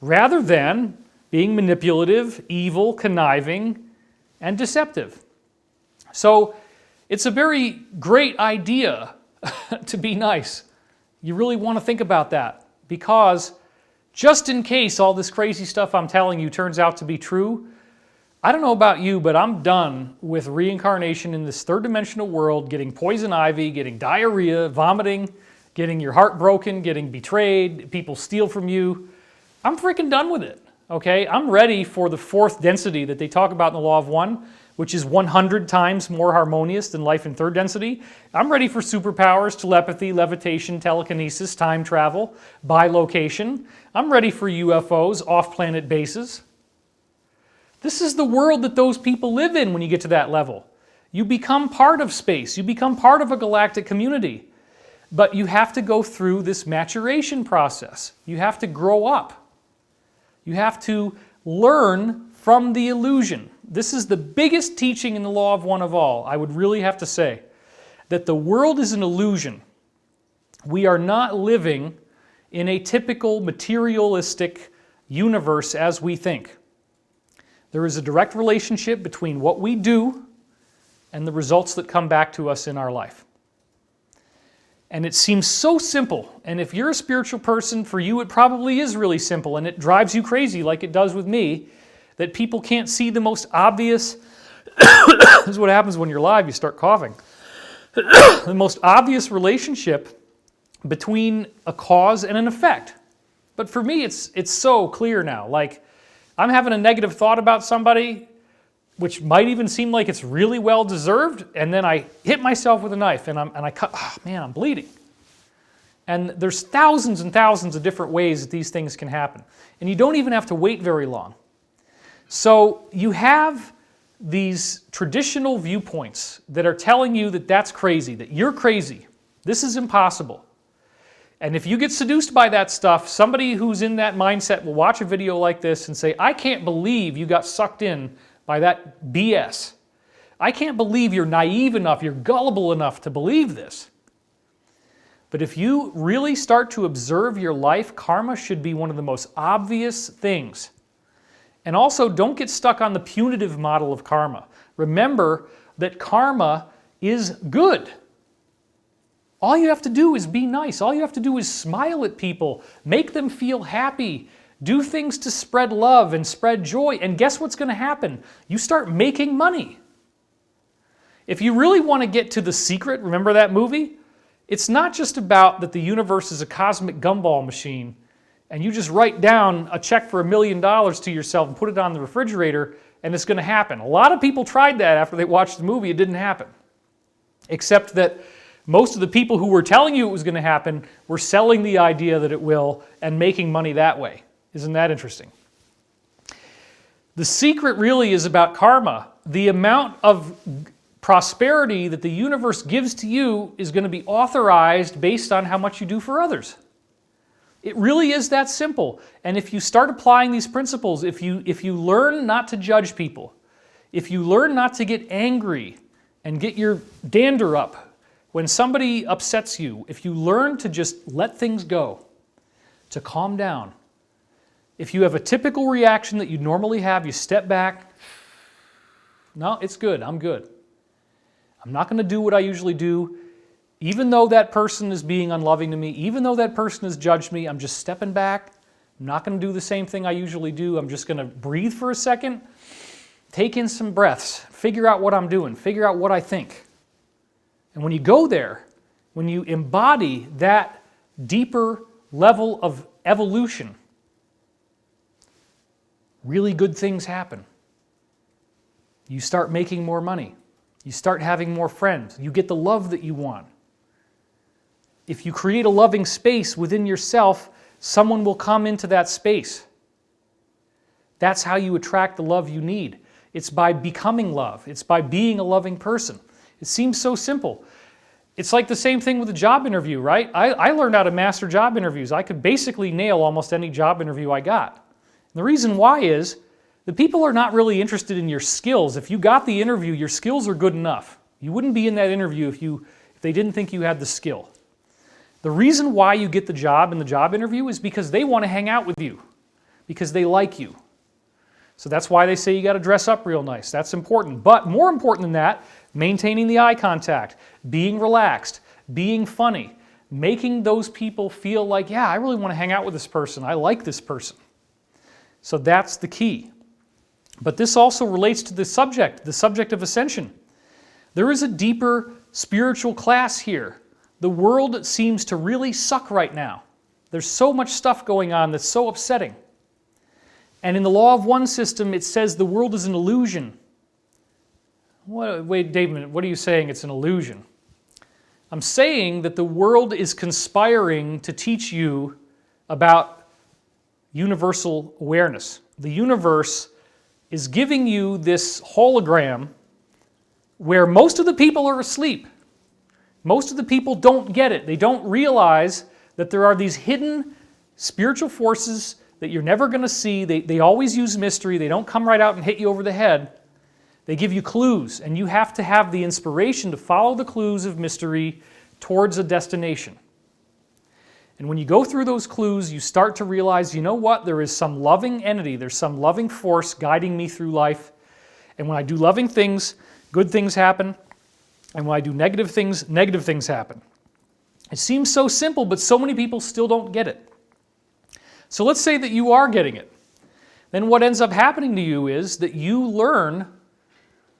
rather than being manipulative, evil, conniving, and deceptive. So it's a very great idea to be nice. You really want to think about that, because just in case all this crazy stuff I'm telling you turns out to be true, I don't know about you, but I'm done with reincarnation in this third-dimensional world, getting poison ivy, getting diarrhea, vomiting, getting your heart broken, getting betrayed, people steal from you. I'm freaking done with it, okay? I'm ready for the fourth density that they talk about in the Law of One, which is 100 times more harmonious than life in third density. I'm ready for superpowers, telepathy, levitation, telekinesis, time travel, bilocation. I'm ready for UFOs, off-planet bases. This is the world that those people live in when you get to that level. You become part of space. You become part of a galactic community. But you have to go through this maturation process. You have to grow up. You have to learn from the illusion. This is the biggest teaching in the Law of One of all, I would really have to say, that the world is an illusion. We are not living in a typical materialistic universe as we think. There is a direct relationship between what we do and the results that come back to us in our life. And it seems so simple. And if you're a spiritual person, for you it probably is really simple, and it drives you crazy like it does with me, that people can't see the most obvious, this is what happens when you're live, you start coughing, the most obvious relationship between a cause and an effect. But for me, it's so clear now. Like, I'm having a negative thought about somebody, which might even seem like it's really well deserved, and then I hit myself with a knife and I cut, oh man, I'm bleeding. And there's thousands and thousands of different ways that these things can happen. And you don't even have to wait very long. So you have these traditional viewpoints that are telling you that that's crazy, that you're crazy, this is impossible. And if you get seduced by that stuff, somebody who's in that mindset will watch a video like this and say, I can't believe you got sucked in by that BS. I can't believe you're naive enough, you're gullible enough to believe this. But if you really start to observe your life, karma should be one of the most obvious things. And also, don't get stuck on the punitive model of karma. Remember that karma is good. All you have to do is be nice. All you have to do is smile at people, make them feel happy, do things to spread love and spread joy, and guess what's going to happen? You start making money. If you really want to get to the secret, remember that movie? It's not just about that the universe is a cosmic gumball machine and you just write down a check for $1 million to yourself and put it on the refrigerator and it's going to happen. A lot of people tried that after they watched the movie. It didn't happen. Except that most of the people who were telling you it was going to happen were selling the idea that it will and making money that way. Isn't that interesting? The secret really is about karma. The amount of prosperity that the universe gives to you is going to be authorized based on how much you do for others. It really is that simple. And if you start applying these principles, if you learn not to judge people, if you learn not to get angry and get your dander up When somebody upsets you, if you learn to just let things go, to calm down, if you have a typical reaction that you normally have, you step back, no, it's good, I'm good. I'm not going to do what I usually do. Even though that person is being unloving to me, even though that person has judged me, I'm just stepping back. I'm not going to do the same thing I usually do. I'm just going to breathe for a second, take in some breaths, figure out what I'm doing, figure out what I think. And when you go there, when you embody that deeper level of evolution, really good things happen. You start making more money. You start having more friends. You get the love that you want. If you create a loving space within yourself, someone will come into that space. That's how you attract the love you need. It's by becoming love. It's by being a loving person. It seems so simple. It's like the same thing with a job interview, right? I learned how to master job interviews. I could basically nail almost any job interview I got. And the reason why is the people are not really interested in your skills. If you got the interview, your skills are good enough. You wouldn't be in that interview if they didn't think you had the skill. The reason why you get the job in the job interview is because they want to hang out with you, because they like you. So that's why they say you got to dress up real nice. That's important. But more important than that, maintaining the eye contact, being relaxed, being funny, making those people feel like, yeah, I really want to hang out with this person. I like this person. So that's the key. But this also relates to the subject of ascension. There is a deeper spiritual class here. The world seems to really suck right now. There's so much stuff going on that's so upsetting. And in the law of one system, it says the world is an illusion. Wait, David, what are you saying? It's an illusion. I'm saying that the world is conspiring to teach you about universal awareness. The universe is giving you this hologram where most of the people are asleep. Most of the people don't get it. They don't realize that there are these hidden spiritual forces that you're never going to see. They always use mystery. They don't come right out and hit you over the head. They give you clues, and you have to have the inspiration to follow the clues of mystery towards a destination. And when you go through those clues, you start to realize, you know what? There is some loving entity. There's some loving force guiding me through life. And when I do loving things, good things happen. And when I do negative things happen. It seems so simple, but so many people still don't get it. So let's say that you are getting it. Then what ends up happening to you is that you learn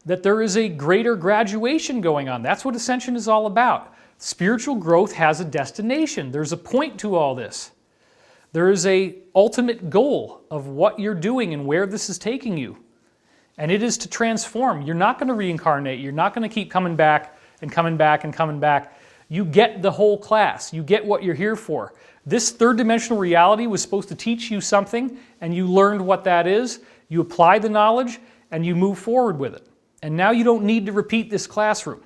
that there is a greater graduation going on. That's what Ascension is all about. Spiritual growth has a destination. There's a point to all this. There is an ultimate goal of what you're doing and where this is taking you. And it is to transform. You're not going to reincarnate. You're not going to keep coming back and coming back and coming back. You get the whole class. You get what you're here for. This third-dimensional reality was supposed to teach you something, and you learned what that is. You apply the knowledge, and you move forward with it. And now you don't need to repeat this classroom.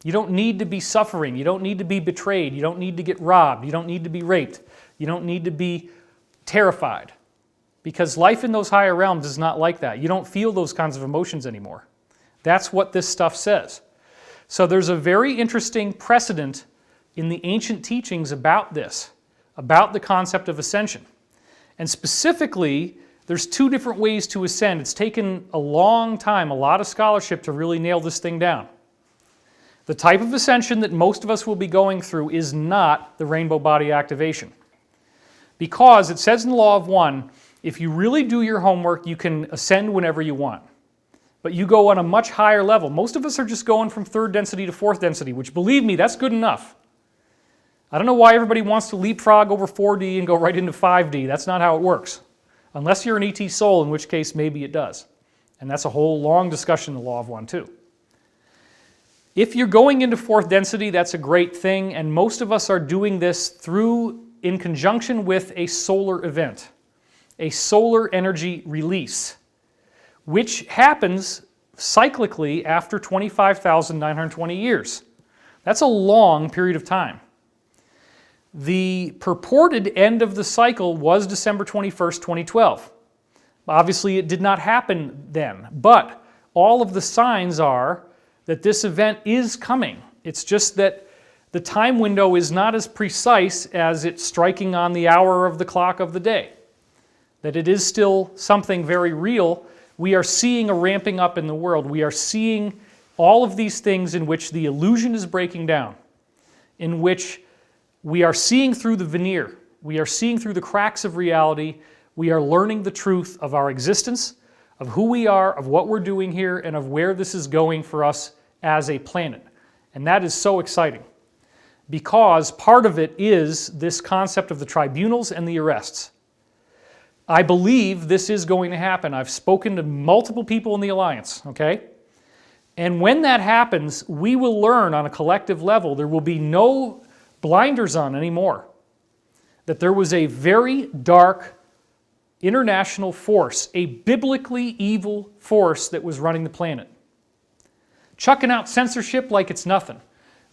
You don't need to be suffering. You don't need to be betrayed. You don't need to get robbed. You don't need to be raped. You don't need to be terrified. Because life in those higher realms is not like that. You don't feel those kinds of emotions anymore. That's what this stuff says. So there's a very interesting precedent in the ancient teachings about this, about the concept of ascension. And specifically, there's two different ways to ascend. It's taken a long time, a lot of scholarship to really nail this thing down. The type of ascension that most of us will be going through is not the rainbow body activation. Because it says in the law of one, if you really do your homework, you can ascend whenever you want. But you go on a much higher level. Most of us are just going from third density to fourth density, which, believe me, that's good enough. I don't know why everybody wants to leapfrog over 4D and go right into 5D. That's not how it works. Unless you're an ET soul, in which case maybe it does. And that's a whole long discussion in the law of one, too. If you're going into fourth density, that's a great thing, and most of us are doing this in conjunction with a solar event, a solar energy release, which happens cyclically after 25,920 years. That's a long period of time. The purported end of the cycle was December 21st, 2012. Obviously, it did not happen then, but all of the signs are that this event is coming. It's just that the time window is not as precise as it's striking on the hour of the clock of the day. That it is still something very real. We are seeing a ramping up in the world. We are seeing all of these things in which the illusion is breaking down, in which we are seeing through the veneer. We are seeing through the cracks of reality. We are learning the truth of our existence, of who we are, of what we're doing here, and of where this is going for us as a planet. And that is so exciting, because part of it is this concept of the tribunals and the arrests. I believe this is going to happen. I've spoken to multiple people in the Alliance, okay? And when that happens, we will learn on a collective level. There will be no blinders on anymore. That there was a very dark international force, a biblically evil force that was running the planet. Chucking out censorship like it's nothing.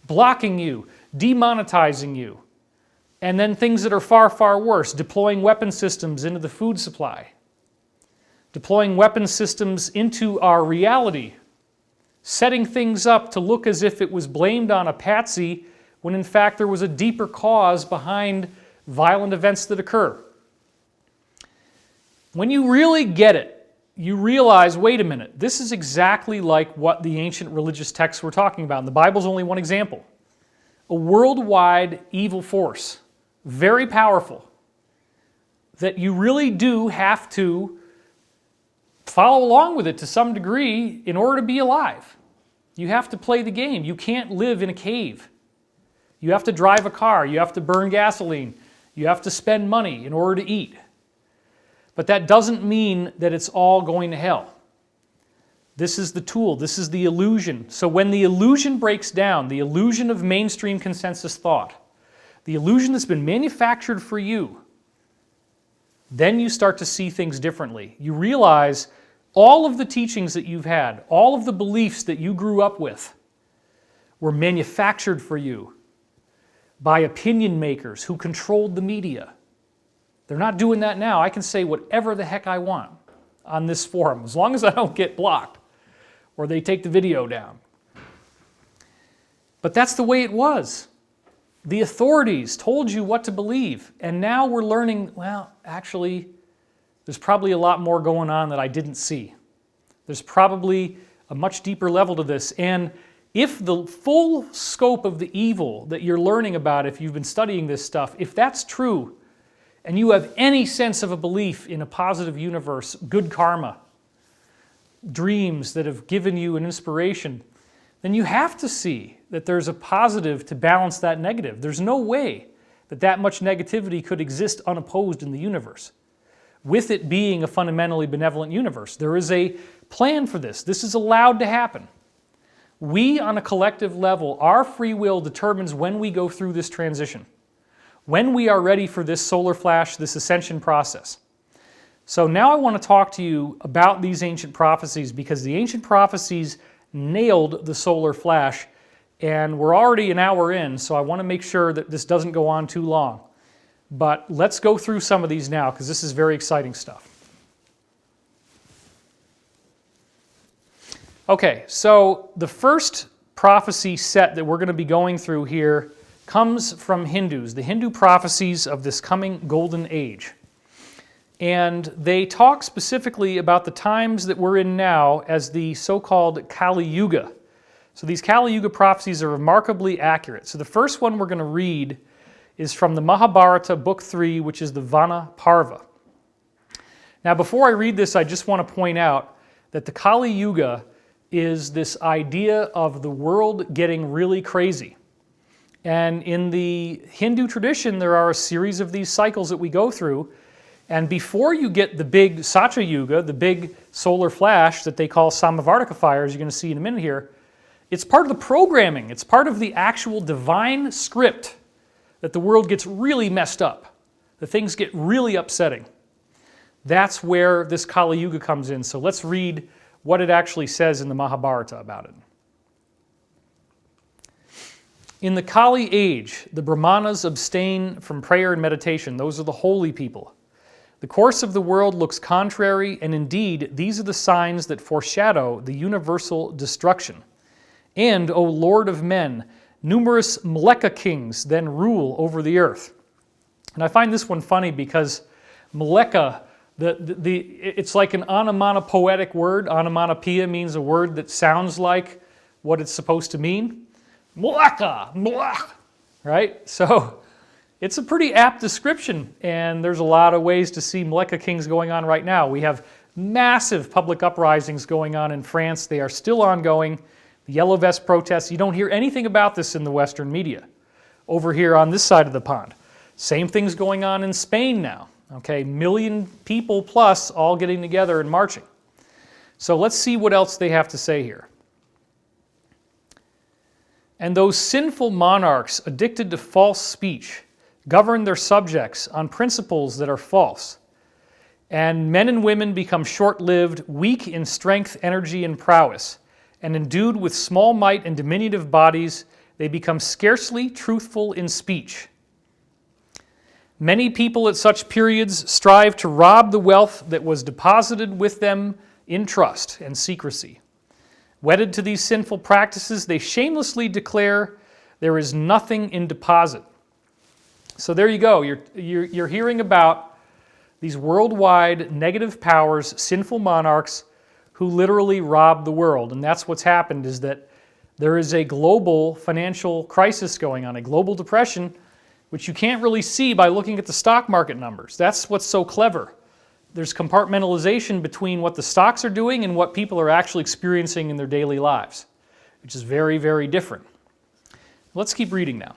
Blocking you, demonetizing you. And then things that are far, far worse, deploying weapon systems into the food supply. Deploying weapon systems into our reality. Setting things up to look as if it was blamed on a patsy when in fact there was a deeper cause behind violent events that occur. When you really get it, you realize, wait a minute, this is exactly like what the ancient religious texts were talking about. And the Bible's only one example. A worldwide evil force, very powerful, that you really do have to follow along with it to some degree in order to be alive. You have to play the game. You can't live in a cave. You have to drive a car. You have to burn gasoline. You have to spend money in order to eat. But that doesn't mean that it's all going to hell. This is the tool. This is the illusion. So when the illusion breaks down, the illusion of mainstream consensus thought, the illusion that's been manufactured for you, then you start to see things differently. You realize all of the teachings that you've had, all of the beliefs that you grew up with, were manufactured for you by opinion makers who controlled the media. They're not doing that now. I can say whatever the heck I want on this forum, as long as I don't get blocked or they take the video down. But that's the way it was. The authorities told you what to believe, and now we're learning, well, actually, there's probably a lot more going on that I didn't see. There's probably a much deeper level to this, and if the full scope of the evil that you're learning about, if you've been studying this stuff, if that's true, and you have any sense of a belief in a positive universe, good karma, dreams that have given you an inspiration, then you have to see that there's a positive to balance that negative. There's no way that that much negativity could exist unopposed in the universe, with it being a fundamentally benevolent universe. There is a plan for this. This is allowed to happen. We, on a collective level, our free will determines when we go through this transition, when we are ready for this solar flash, this ascension process. So now I want to talk to you about these ancient prophecies, because the ancient prophecies nailed the solar flash, and we're already an hour in, so I want to make sure that this doesn't go on too long. But let's go through some of these now, because this is very exciting stuff. Okay, so the first prophecy set that we're going to be going through here comes from Hindus, the Hindu prophecies of this coming golden age. And they talk specifically about the times that we're in now as the so-called Kali Yuga. So these Kali Yuga prophecies are remarkably accurate. So the first one we're going to read is from the Mahabharata, Book 3, which is the Vana Parva. Now before I read this, I just want to point out that the Kali Yuga is this idea of the world getting really crazy. And in the Hindu tradition, there are a series of these cycles that we go through. And before you get the big Satya Yuga, the big solar flash that they call Samavartika fires, you're going to see in a minute here, it's part of the programming. It's part of the actual divine script that the world gets really messed up, that things get really upsetting. That's where this Kali Yuga comes in. So let's read what it actually says in the Mahabharata about it. In the Kali age, the Brahmanas abstain from prayer and meditation. Those are the holy people. The course of the world looks contrary, and indeed, these are the signs that foreshadow the universal destruction. And, O Lord of men, Numerous Meleka kings then rule over the earth. And I find this one funny because Meleka, it's like an onomatopoetic word. Onomatopoeia means a word that sounds like what it's supposed to mean. Meleka, Melech, right? So it's a pretty apt description, and there's a lot of ways to see Meleka kings going on right now. We have massive public uprisings going on in France. They are still ongoing. The Yellow Vest protests, you don't hear anything about this in the Western media. Over here on this side of the pond. Same thing's going on in Spain now. Okay, 1 million people plus all getting together and marching. So let's see what else they have to say here. And those sinful monarchs addicted to false speech govern their subjects on principles that are false. And men and women become short-lived, weak in strength, energy, and prowess. And endued with small might and diminutive bodies, they become scarcely truthful in speech. Many people at such periods strive to rob the wealth that was deposited with them in trust and secrecy. Wedded to these sinful practices, they shamelessly declare there is nothing in deposit. So there you go. You're hearing about these worldwide negative powers, sinful monarchs, who literally rob the world. And that's what's happened, is that there is a global financial crisis going on, a global depression, which you can't really see by looking at the stock market numbers. That's what's so clever. There's compartmentalization between what the stocks are doing and what people are actually experiencing in their daily lives, which is very, very different. Let's keep reading now.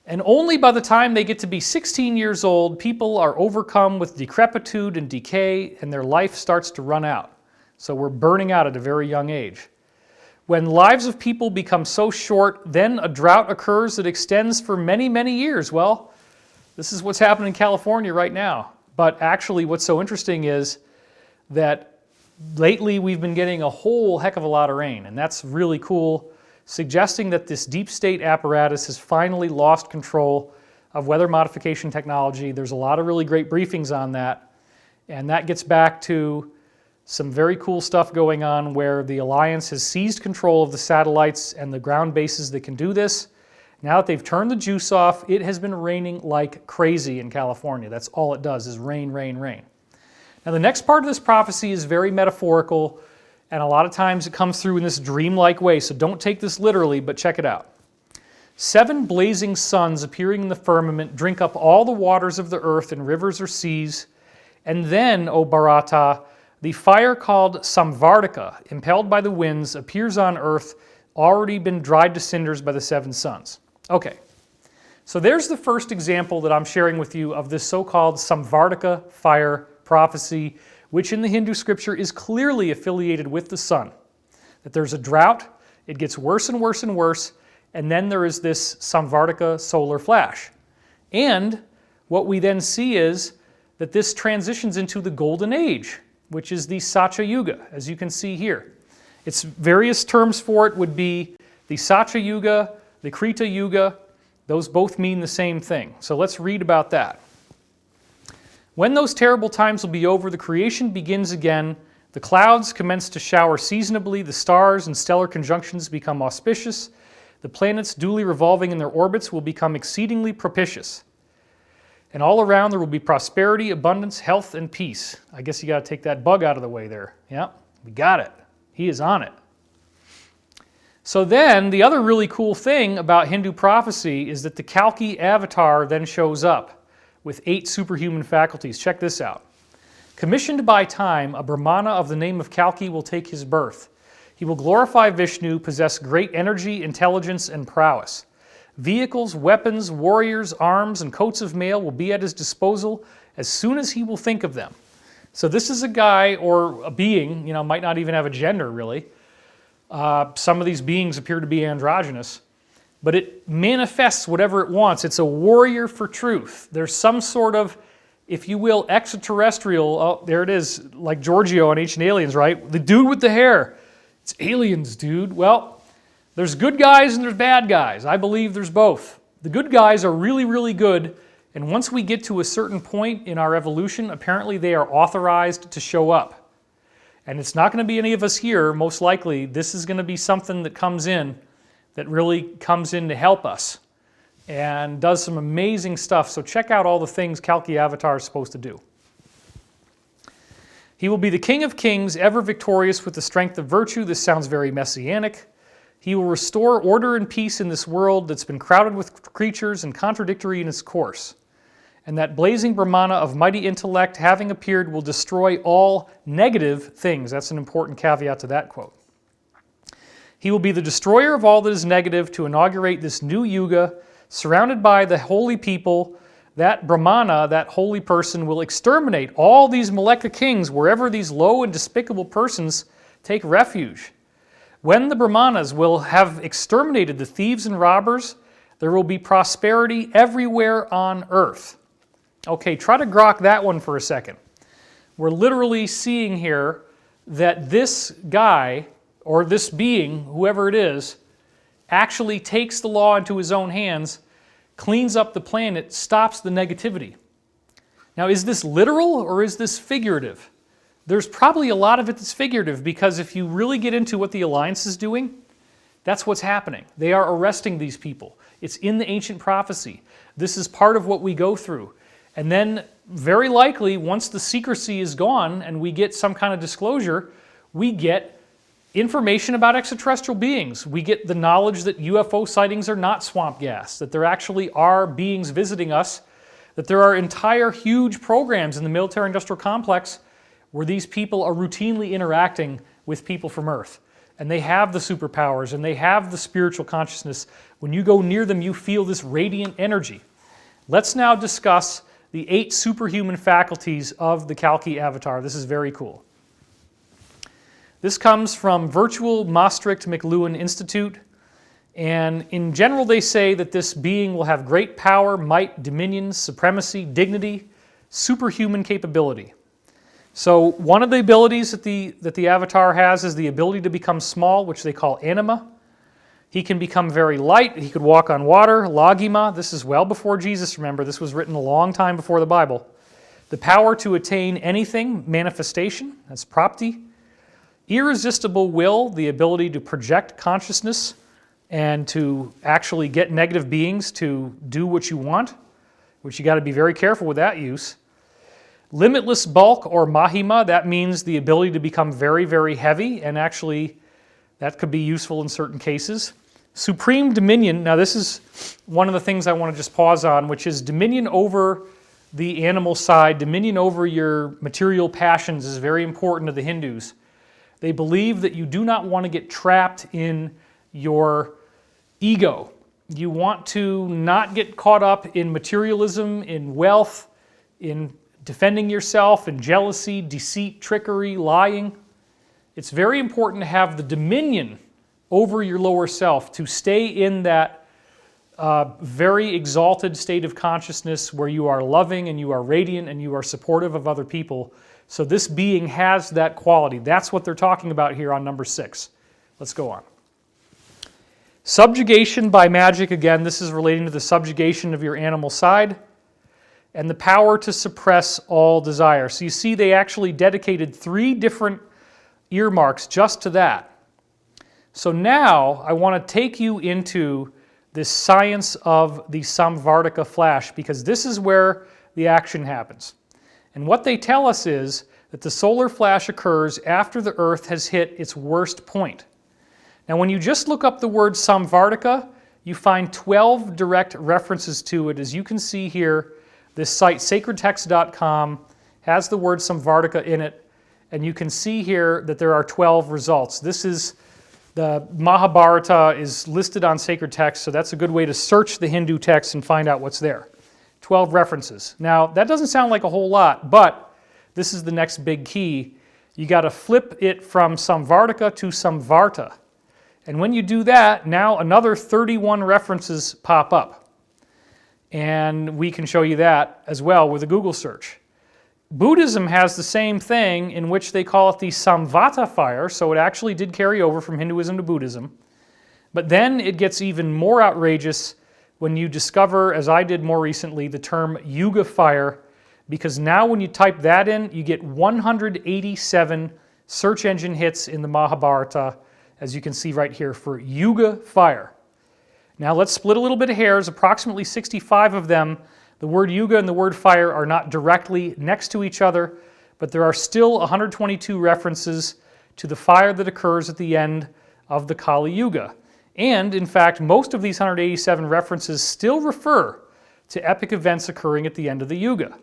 And only by the time they get to be 16 years old, people are overcome with decrepitude and decay, and their life starts to run out. So we're burning out at a very young age. When lives of people become so short, then a drought occurs that extends for many, many years. Well, this is what's happening in California right now. But actually, what's so interesting is that lately we've been getting a whole heck of a lot of rain, and that's really cool, suggesting that this deep state apparatus has finally lost control of weather modification technology. There's a lot of really great briefings on that, and that gets back to some very cool stuff going on where the Alliance has seized control of the satellites and the ground bases that can do this. Now that they've turned the juice off, it has been raining like crazy in California. That's all it does, is rain, rain, rain. Now the next part of this prophecy is very metaphorical, and a lot of times it comes through in this dreamlike way, so don't take this literally, but check it out. 7 blazing suns appearing in the firmament drink up all the waters of the earth in rivers or seas, and then, O Bharata, the fire called Samvardhaka, impelled by the winds, appears on earth, already been dried to cinders by the 7 suns. Okay, so there's the first example that I'm sharing with you of this so-called Samvardhaka fire prophecy, which in the Hindu scripture is clearly affiliated with the sun. That there's a drought, it gets worse and worse and worse, and then there is this Samvardhaka solar flash. And what we then see is that this transitions into the golden age, which is the Satya Yuga, as you can see here. Its various terms for it would be the Satya Yuga, the Krita Yuga. Those both mean the same thing. So let's read about that. When those terrible times will be over, the creation begins again. The clouds commence to shower seasonably. The stars and stellar conjunctions become auspicious. The planets duly revolving in their orbits will become exceedingly propitious. And all around there will be prosperity, abundance, health, and peace. I guess you got to take that bug out of the way there. Yeah, we got it. He is on it. So then, the other really cool thing about Hindu prophecy is that the Kalki avatar then shows up with 8 superhuman faculties. Check this out. Commissioned by time, a Brahmana of the name of Kalki will take his birth. He will glorify Vishnu, possess great energy, intelligence, and prowess. Vehicles, weapons, warriors, arms, and coats of mail will be at his disposal as soon as he will think of them. So this is a guy or a being, might not even have a gender really. Some of these beings appear to be androgynous, but it manifests whatever it wants. It's a warrior for truth. There's some sort of, if you will, extraterrestrial, oh, there it is, like Giorgio on Ancient Aliens, right? The dude with the hair. It's aliens, dude. Well, there's good guys and there's bad guys. I believe there's both. The good guys are really, really good, and once we get to a certain point in our evolution, apparently they are authorized to show up. And it's not going to be any of us here, most likely. This is going to be something that comes in that really comes in to help us and does some amazing stuff. So check out all the things Kalki Avatar is supposed to do. He will be the King of Kings, ever victorious with the strength of virtue. This sounds very messianic. He will restore order and peace in this world that's been crowded with creatures and contradictory in its course. And that blazing Brahmana of mighty intellect, having appeared, will destroy all negative things. That's an important caveat to that quote. He will be the destroyer of all that is negative to inaugurate this new yuga, surrounded by the holy people. That Brahmana, that holy person, will exterminate all these Maleka kings wherever these low and despicable persons take refuge. When the Brahmanas will have exterminated the thieves and robbers, there will be prosperity everywhere on earth. Okay, try to grok that one for a second. We're literally seeing here that this guy, or this being, whoever it is, actually takes the law into his own hands, cleans up the planet, stops the negativity. Now, is this literal or is this figurative? There's probably a lot of it that's figurative, because if you really get into what the Alliance is doing, that's what's happening. They are arresting these people. It's in the ancient prophecy. This is part of what we go through. And then, very likely, once the secrecy is gone and we get some kind of disclosure, we get information about extraterrestrial beings. We get the knowledge that UFO sightings are not swamp gas, that there actually are beings visiting us, that there are entire huge programs in the military-industrial complex where these people are routinely interacting with people from Earth. And they have the superpowers, and they have the spiritual consciousness. When you go near them, you feel this radiant energy. Let's now discuss the 8 superhuman faculties of the Kalki Avatar. This is very cool. This comes from Virtual Maastricht McLuhan Institute, and in general they say that this being will have great power, might, dominion, supremacy, dignity, superhuman capability. So one of the abilities that the Avatar has is the ability to become small, which they call anima. He can become very light. He could walk on water, lagima. This is well before Jesus, remember. This was written a long time before the Bible. The power to attain anything, manifestation, that's prapti. Irresistible will, the ability to project consciousness and to actually get negative beings to do what you want, which you got to be very careful with that use. Limitless bulk, or mahima, that means the ability to become very, very heavy, and actually that could be useful in certain cases. Supreme dominion, now this is one of the things I want to just pause on, which is dominion over the animal side, dominion over your material passions is very important to the Hindus. They believe that you do not want to get trapped in your ego. You want to not get caught up in materialism, in wealth, in defending yourself, in jealousy, deceit, trickery, lying. It's very important to have the dominion over your lower self, to stay in that very exalted state of consciousness where you are loving and you are radiant and you are supportive of other people. So this being has that quality. That's what they're talking about here on number 6. Let's go on. Subjugation by magic, again, this is relating to the subjugation of your animal side, and the power to suppress all desire. So you see they actually dedicated 3 different earmarks just to that. So now I want to take you into this science of the Samvartika flash, because this is where the action happens. And what they tell us is that the solar flash occurs after the Earth has hit its worst point. Now when you just look up the word Samvartika, you find 12 direct references to it. As you can see here, this site, sacredtext.com, has the word Samvartika in it, and you can see here that there are 12 results. This is the Mahabharata is listed on Sacred Text, so that's a good way to search the Hindu text and find out what's there. 12 references. Now, that doesn't sound like a whole lot, but this is the next big key. You got to flip it from Samvartika to Samvarta. And when you do that, now another 31 references pop up. And we can show you that as well with a Google search. Buddhism has the same thing, in which they call it the Samvata fire, so it actually did carry over from Hinduism to Buddhism. But then it gets even more outrageous when you discover, as I did more recently, the term Yuga fire, because now when you type that in, you get 187 search engine hits in the Mahabharata, as you can see right here, for Yuga fire. Now let's split a little bit of hairs. Approximately 65 of them, the word yuga and the word fire are not directly next to each other, but there are still 122 references to the fire that occurs at the end of the Kali Yuga. And in fact, most of these 187 references still refer to epic events occurring at the end of the Yuga.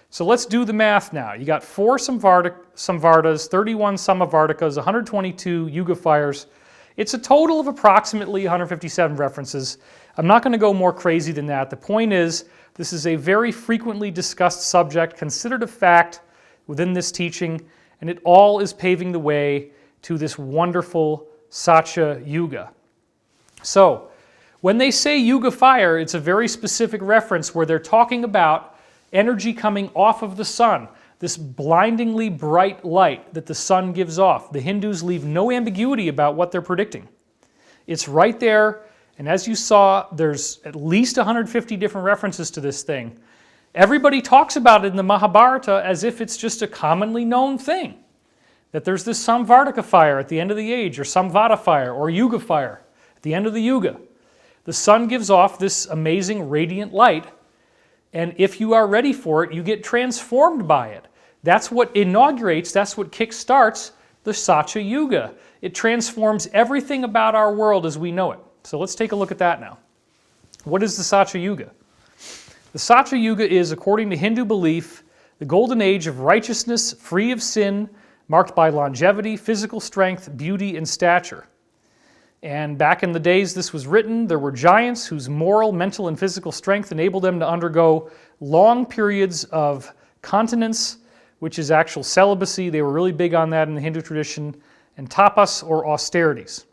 So let's do the math now. You got 4 Samvartas, 31 Samavartikas, 122 Yuga fires. It's a total of approximately 157 references. I'm not going to go more crazy than that. The point is, this is a very frequently discussed subject, considered a fact within this teaching, and it all is paving the way to this wonderful Satya Yuga. So, when they say Yuga fire, it's a very specific reference where they're talking about energy coming off of the sun, this blindingly bright light that the sun gives off. The Hindus leave no ambiguity about what they're predicting. It's right there, and as you saw, there's at least 150 different references to this thing. Everybody talks about it in the Mahabharata as if it's just a commonly known thing, that there's this Samvartika fire at the end of the age, or Samvata fire, or Yuga fire at the end of the Yuga. The sun gives off this amazing radiant light, and if you are ready for it, you get transformed by it. That's what inaugurates, that's what kickstarts the Satya Yuga. It transforms everything about our world as we know it. So let's take a look at that now. What is the Satya Yuga? The Satya Yuga is, according to Hindu belief, the golden age of righteousness, free of sin, marked by longevity, physical strength, beauty, and stature. And back in the days this was written, there were giants whose moral, mental, and physical strength enabled them to undergo long periods of continence, which is actual celibacy. They were really big on that in the Hindu tradition, and tapas, or austerities,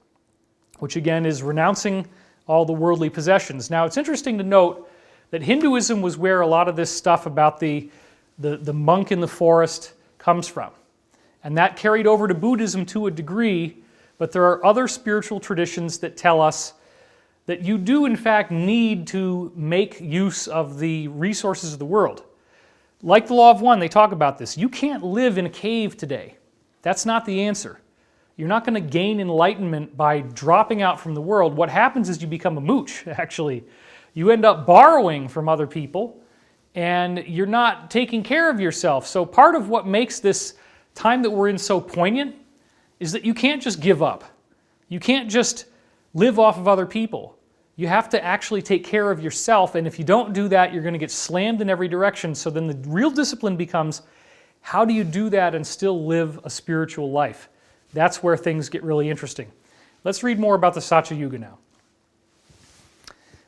which again is renouncing all the worldly possessions. Now it's interesting to note that Hinduism was where a lot of this stuff about the monk in the forest comes from. And that carried over to Buddhism to a degree, but there are other spiritual traditions that tell us that you do in fact need to make use of the resources of the world. Like the Law of One, they talk about this. You can't live in a cave today. That's not the answer. You're not going to gain enlightenment by dropping out from the world. What happens is you become a mooch, actually. You end up borrowing from other people, and you're not taking care of yourself. So part of what makes this time that we're in so poignant is that you can't just give up. You can't just live off of other people. You have to actually take care of yourself, and if you don't do that, you're going to get slammed in every direction. So then the real discipline becomes, how do you do that and still live a spiritual life? That's where things get really interesting. Let's read more about the Satya Yuga now.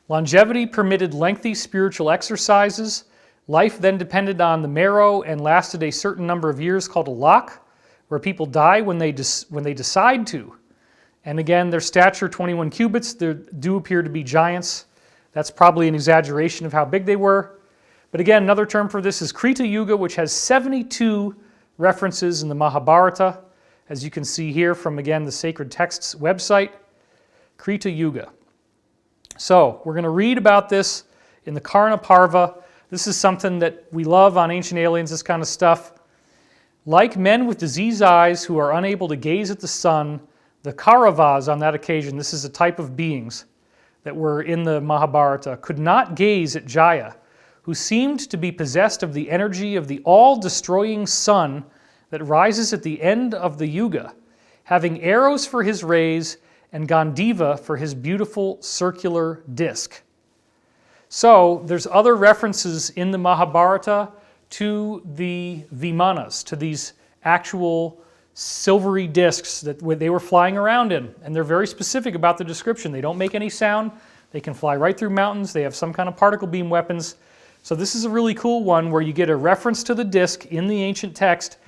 Longevity permitted lengthy spiritual exercises. Life then depended on the marrow and lasted a certain number of years called a lak, where people die when they decide to. And again, their stature 21 cubits, they do appear to be giants. That's probably an exaggeration of how big they were. But again, another term for this is Krita Yuga, which has 72 references in the Mahabharata, as you can see here from, again, the Sacred Texts website, Krita Yuga. So, we're going to read about this in the Karna Parva. This is something that we love on Ancient Aliens, this kind of stuff. Like men with diseased eyes who are unable to gaze at the sun, the Kauravas on that occasion, this is a type of beings that were in the Mahabharata, could not gaze at Jaya, who seemed to be possessed of the energy of the all-destroying sun that rises at the end of the Yuga, having arrows for his rays and Gandiva for his beautiful circular disc. So there's other references in the Mahabharata to the Vimanas, to these actual silvery discs that they were flying around in. And they're very specific about the description. They don't make any sound. They can fly right through mountains. They have some kind of particle beam weapons. So this is a really cool one where you get a reference to the disc in the ancient text,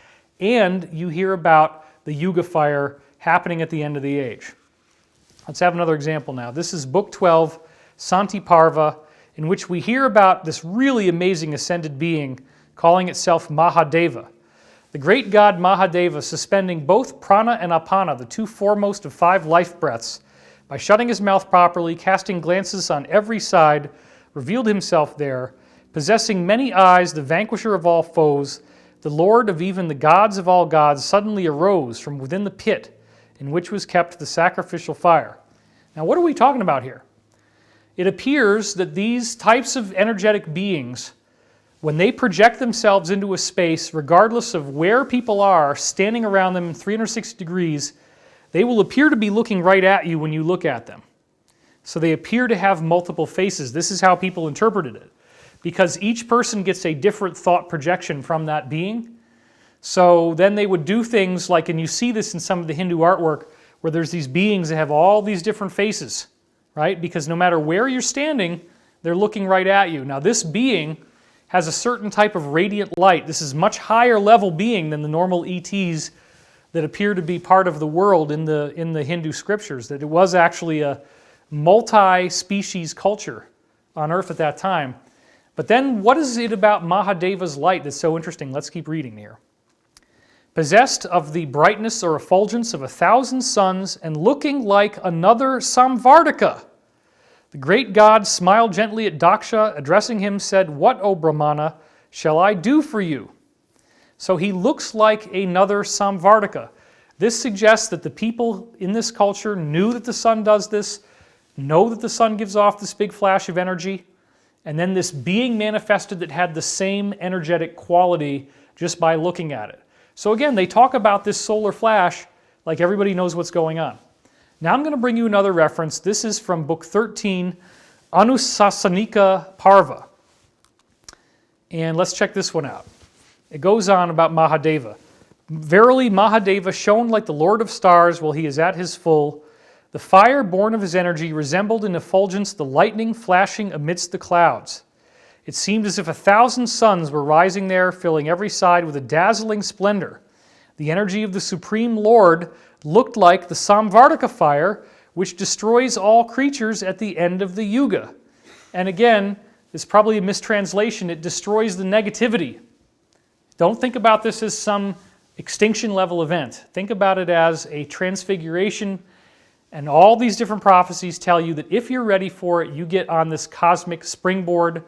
and you hear about the Yuga fire happening at the end of the age. Let's have another example now. This is Book 12, Santi Parva, in which we hear about this really amazing ascended being calling itself Mahadeva. The great god Mahadeva, suspending both prana and apana, the two foremost of 5 life breaths, by shutting his mouth properly, casting glances on every side, revealed himself there, possessing many eyes, the vanquisher of all foes, the lord of even the gods of all gods, suddenly arose from within the pit in which was kept the sacrificial fire. Now, what are we talking about here? it appears that these types of energetic beings, when they project themselves into a space, regardless of where people are standing around them in 360 degrees, they will appear to be looking right at you when you look at them. So they appear to have multiple faces. This is how people interpreted it, because each person gets a different thought projection from that being. So then they would do things like, and you see this in some of the Hindu artwork, where there's these beings that have all these different faces, right? Because no matter where you're standing, they're looking right at you. Now this being has a certain type of radiant light. This is much higher level being than the normal ETs that appear to be part of the world in the Hindu scriptures, that it was actually a multi-species culture on Earth at that time. But then what is it about Mahadeva's light that's so interesting? Let's keep reading here. Possessed of the brightness or effulgence of 1,000 suns and looking like another Samvardhaka, the great god smiled gently at Daksha, addressing him, said, "What, O Brahmana, shall I do for you?" So he looks like another Samvardhaka. This suggests that the people in this culture knew that the sun does this, know that the sun gives off this big flash of energy, and then this being manifested that had the same energetic quality just by looking at it. So again, they talk about this solar flash like everybody knows what's going on. Now I'm going to bring you another reference. This is from book 13, Anusasanika Parva. And let's check this one out. It goes on about Mahadeva. Verily, Mahadeva shone like the Lord of stars while he is at his full. The fire born of his energy resembled in effulgence the lightning flashing amidst the clouds. It seemed as if 1,000 suns were rising there, filling every side with a dazzling splendor. The energy of the Supreme Lord looked like the Samvardhaka fire, which destroys all creatures at the end of the Yuga. And again, it's probably a mistranslation. It destroys the negativity. Don't think about this as some extinction level event. Think about it as a transfiguration. And all these different prophecies tell you that if you're ready for it, you get on this cosmic springboard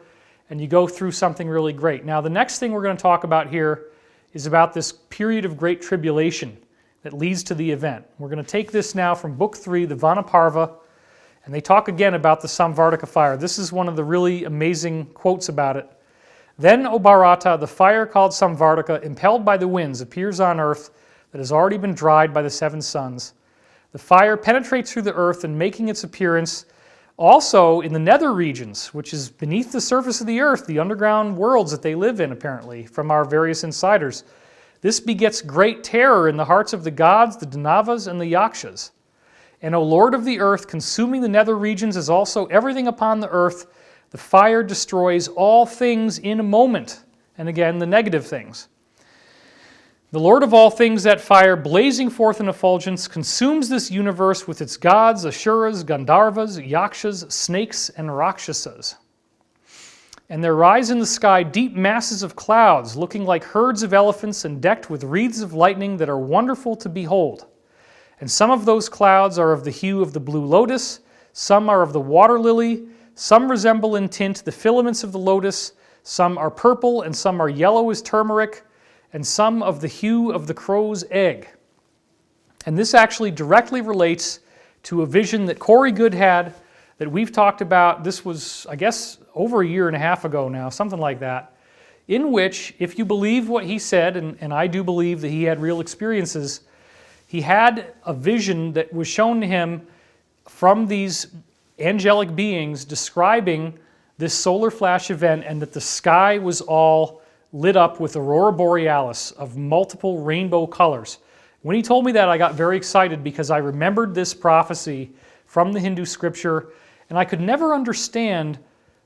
and you go through something really great. Now, the next thing we're going to talk about here is about this period of great tribulation that leads to the event. We're going to take this now from book 3, the Vanaparva, and they talk again about the Samvardhaka fire. This is one of the really amazing quotes about it. Then, O Bharata, the fire called Samvardhaka, impelled by the winds, appears on earth that has already been dried by the 7 suns. The fire penetrates through the earth and making its appearance also in the nether regions, which is beneath the surface of the earth, the underground worlds that they live in, apparently, from our various insiders. This begets great terror in the hearts of the gods, the Danavas, and the Yakshas. And O Lord of the earth, consuming the nether regions as also everything upon the earth, the fire destroys all things in a moment. And again, the negative things. The Lord of all things, that fire, blazing forth in effulgence, consumes this universe with its gods, Asuras, Gandharvas, Yakshas, snakes, and Rakshasas. And there rise in the sky deep masses of clouds, looking like herds of elephants and decked with wreaths of lightning that are wonderful to behold. And some of those clouds are of the hue of the blue lotus, some are of the water lily, some resemble in tint the filaments of the lotus, some are purple, and some are yellow as turmeric, and some of the hue of the crow's egg. And this actually directly relates to a vision that Corey Good had that we've talked about. This was, I guess, over 1.5 years ago now, something like that, in which, if you believe what he said, and I do believe that he had real experiences, he had a vision that was shown to him from these angelic beings describing this solar flash event, and that the sky was all lit up with aurora borealis of multiple rainbow colors. When he told me that, I got very excited because I remembered this prophecy from the Hindu scripture, and I could never understand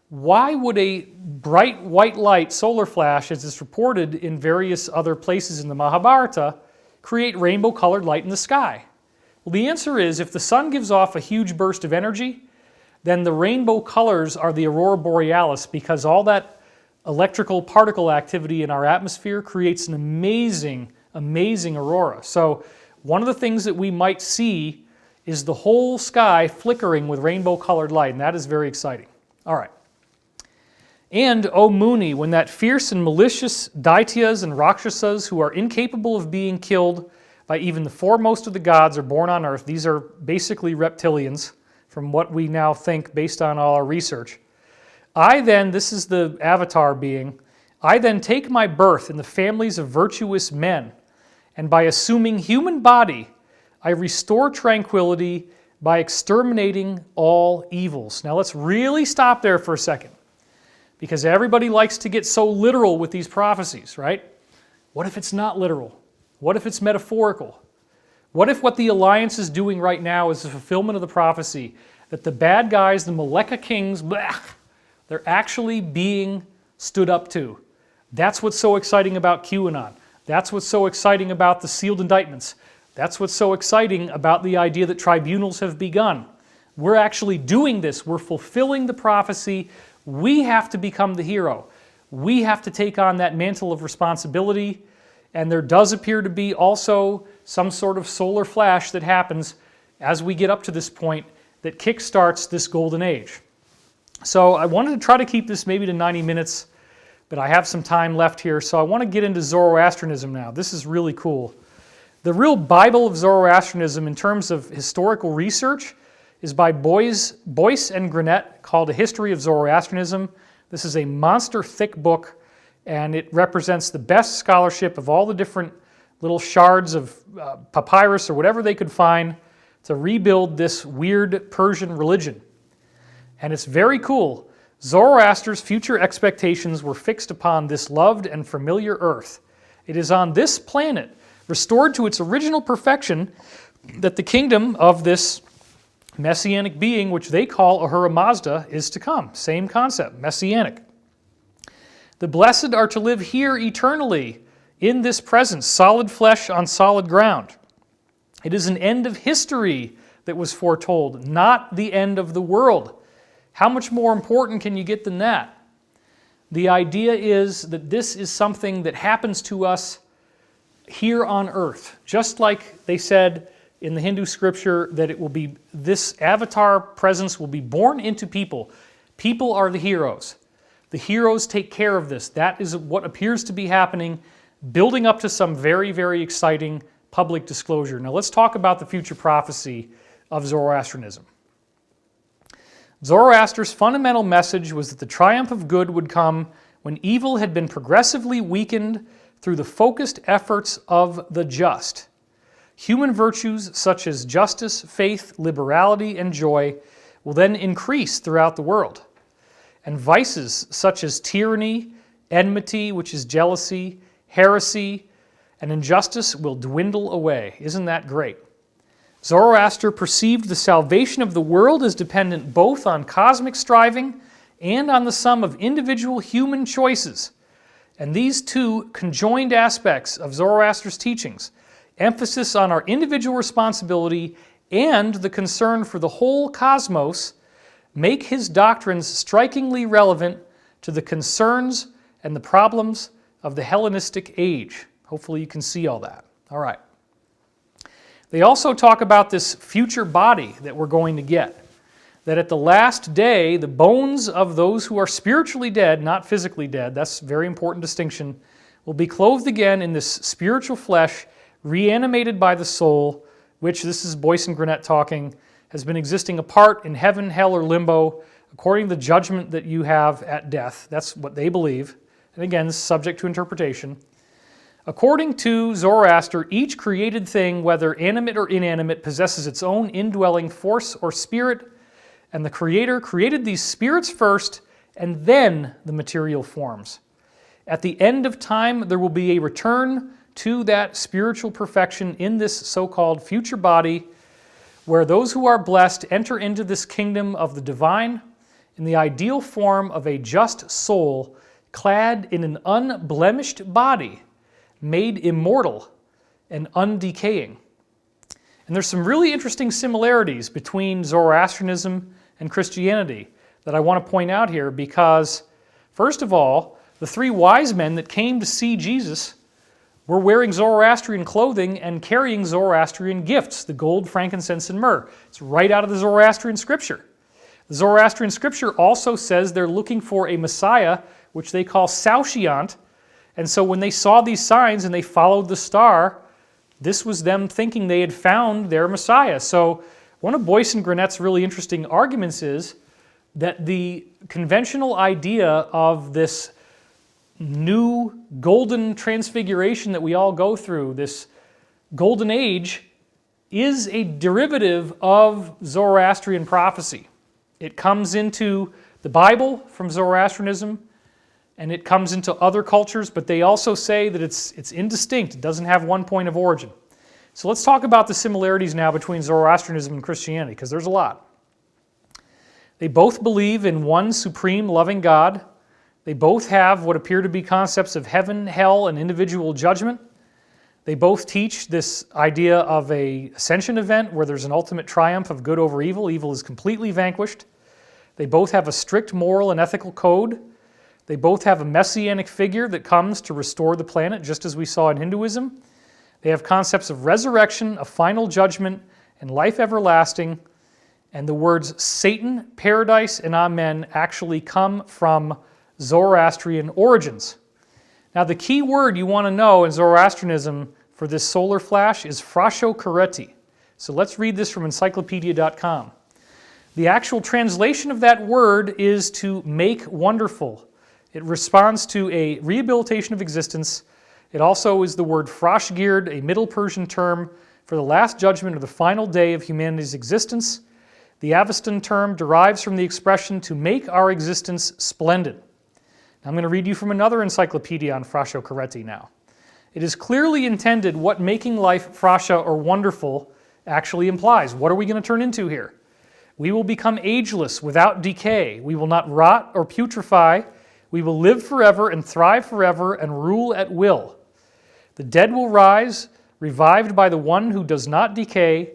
why would a bright white light solar flash, as is reported in various other places in the Mahabharata, create rainbow-colored light in the sky. Well, the answer is, if the sun gives off a huge burst of energy, then the rainbow colors are the aurora borealis, because all that electrical particle activity in our atmosphere creates an amazing, amazing aurora. So one of the things that we might see is the whole sky flickering with rainbow-colored light, and that is very exciting. All right. And, O Muni, when that fierce and malicious Daityas and Rakshasas who are incapable of being killed by even the foremost of the gods are born on earth, these are basically reptilians from what we now think based on all our research. I then, this is the avatar being, I then take my birth in the families of virtuous men, and by assuming human body, I restore tranquility by exterminating all evils. Now let's really stop there for a second, because everybody likes to get so literal with these prophecies, right? What if it's not literal? What if it's metaphorical? What if what the Alliance is doing right now is the fulfillment of the prophecy that the bad guys, the Maleka kings, they're actually being stood up to? That's what's so exciting about QAnon. That's what's so exciting about the sealed indictments. That's what's so exciting about the idea that tribunals have begun. We're actually doing this. We're fulfilling the prophecy. We have to become the hero. We have to take on that mantle of responsibility. And there does appear to be also some sort of solar flash that happens as we get up to this point that kickstarts this golden age. So I wanted to try to keep this maybe to 90 minutes, but I have some time left here, so I want to get into Zoroastrianism now. This is really cool. The real Bible of Zoroastrianism in terms of historical research is by Boyce and Grenette, called A History of Zoroastrianism. This is a monster thick book, and it represents the best scholarship of all the different little shards of papyrus or whatever they could find to rebuild this weird Persian religion. And it's very cool. Zoroaster's future expectations were fixed upon this loved and familiar earth. It is on this planet, restored to its original perfection, that the kingdom of this messianic being, which they call Ahura Mazda, is to come. Same concept, messianic. The blessed are to live here eternally, in this presence, solid flesh on solid ground. It is an end of history that was foretold, not the end of the world. How much more important can you get than that? The idea is that this is something that happens to us here on earth. Just like they said in the Hindu scripture that it will be, this avatar presence will be born into people. People are the heroes. The heroes take care of this. That is what appears to be happening, building up to some very, very exciting public disclosure. Now let's talk about the future prophecy of Zoroastrianism. Zoroaster's fundamental message was that the triumph of good would come when evil had been progressively weakened through the focused efforts of the just. Human virtues such as justice, faith, liberality, and joy will then increase throughout the world. And vices such as tyranny, enmity, which is jealousy, heresy, and injustice will dwindle away. Isn't that great? Zoroaster perceived the salvation of the world as dependent both on cosmic striving and on the sum of individual human choices. And these two conjoined aspects of Zoroaster's teachings, emphasis on our individual responsibility and the concern for the whole cosmos, make his doctrines strikingly relevant to the concerns and the problems of the Hellenistic age. Hopefully you can see all that. All right. They also talk about this future body that we're going to get. That at the last day, the bones of those who are spiritually dead, not physically dead, that's a very important distinction, will be clothed again in this spiritual flesh, reanimated by the soul, which, this is Boyce and Grenette talking, has been existing apart in heaven, hell, or limbo, according to the judgment that you have at death. That's what they believe. And again, this is subject to interpretation. According to Zoroaster, each created thing, whether animate or inanimate, possesses its own indwelling force or spirit, and the Creator created these spirits first, and then the material forms. At the end of time, there will be a return to that spiritual perfection in this so-called future body, where those who are blessed enter into this kingdom of the divine in the ideal form of a just soul, clad in an unblemished body, made immortal and undecaying. And there's some really interesting similarities between Zoroastrianism and Christianity that I want to point out here because, first of all, the three wise men that came to see Jesus were wearing Zoroastrian clothing and carrying Zoroastrian gifts, the gold, frankincense, and myrrh. It's right out of the Zoroastrian scripture. The Zoroastrian scripture also says they're looking for a Messiah, which they call Saoshyant. And so when they saw these signs and they followed the star, this was them thinking they had found their Messiah. So One of Boyce and Granet's really interesting arguments is that the conventional idea of this new golden transfiguration that we all go through, this golden age, is a derivative of Zoroastrian prophecy. It comes into the Bible from Zoroastrianism, and it comes into other cultures, but they also say that it's indistinct. It doesn't have one point of origin. So let's talk about the similarities now between Zoroastrianism and Christianity, because there's a lot. They both believe in one supreme loving God. They both have what appear to be concepts of heaven, hell, and individual judgment. They both teach this idea of an ascension event where there's an ultimate triumph of good over evil. Evil is completely vanquished. They both have a strict moral and ethical code. They both have a messianic figure that comes to restore the planet, just as we saw in Hinduism. They have concepts of resurrection, a final judgment, and life everlasting. And the words Satan, paradise, and amen actually come from Zoroastrian origins. Now, the key word you want to know in Zoroastrianism for this solar flash is frasho-kereti. So let's read this from encyclopedia.com. The actual translation of that word is to make wonderful. It responds to a rehabilitation of existence. It also is the word frashgird, a Middle Persian term for the last judgment or the final day of humanity's existence. The Avestan term derives from the expression to make our existence splendid. I'm going to read you from another encyclopedia on frasho-kereti now. It is clearly intended what making life frasha or wonderful actually implies. What are we going to turn into here? We will become ageless without decay. We will not rot or putrefy. We will live forever and thrive forever and rule at will. The dead will rise, revived by the one who does not decay,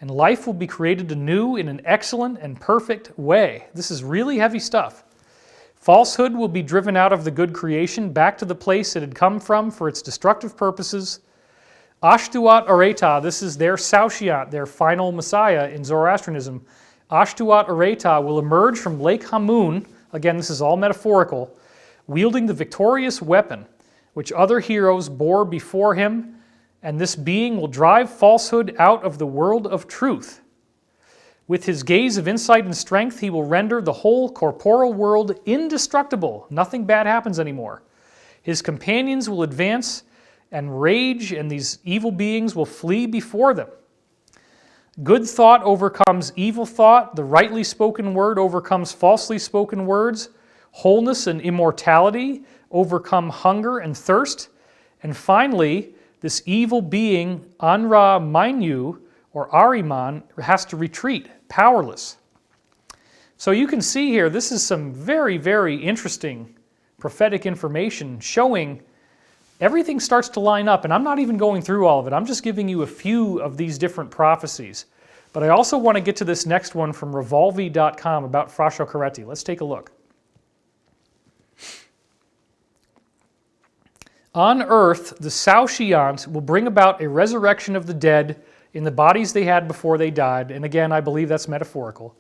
and life will be created anew in an excellent and perfect way. This is really heavy stuff. Falsehood will be driven out of the good creation back to the place it had come from for its destructive purposes. Ashtuat Areta, this is their Saoshyant, their final Messiah in Zoroastrianism. Ashtuat Areta will emerge from Lake Hamun, again this is all metaphorical, wielding the victorious weapon which other heroes bore before him, and this being will drive falsehood out of the world of truth. With his gaze of insight and strength, he will render the whole corporal world indestructible. Nothing bad happens anymore. His companions will advance and rage, and these evil beings will flee before them. Good thought overcomes evil thought. The rightly spoken word overcomes falsely spoken words. Wholeness and immortality overcome hunger and thirst. And finally, this evil being, Anra Mainyu, or Ahriman, has to retreat, powerless. So you can see here, this is some very, very interesting prophetic information showing everything starts to line up, and I'm not even going through all of it. I'm just giving you a few of these different prophecies. But I also want to get to this next one from revolvi.com about frasho-kereti. Let's take a look. On earth, the Saoshyant will bring about a resurrection of the dead in the bodies they had before they died, and again, I believe that's metaphorical.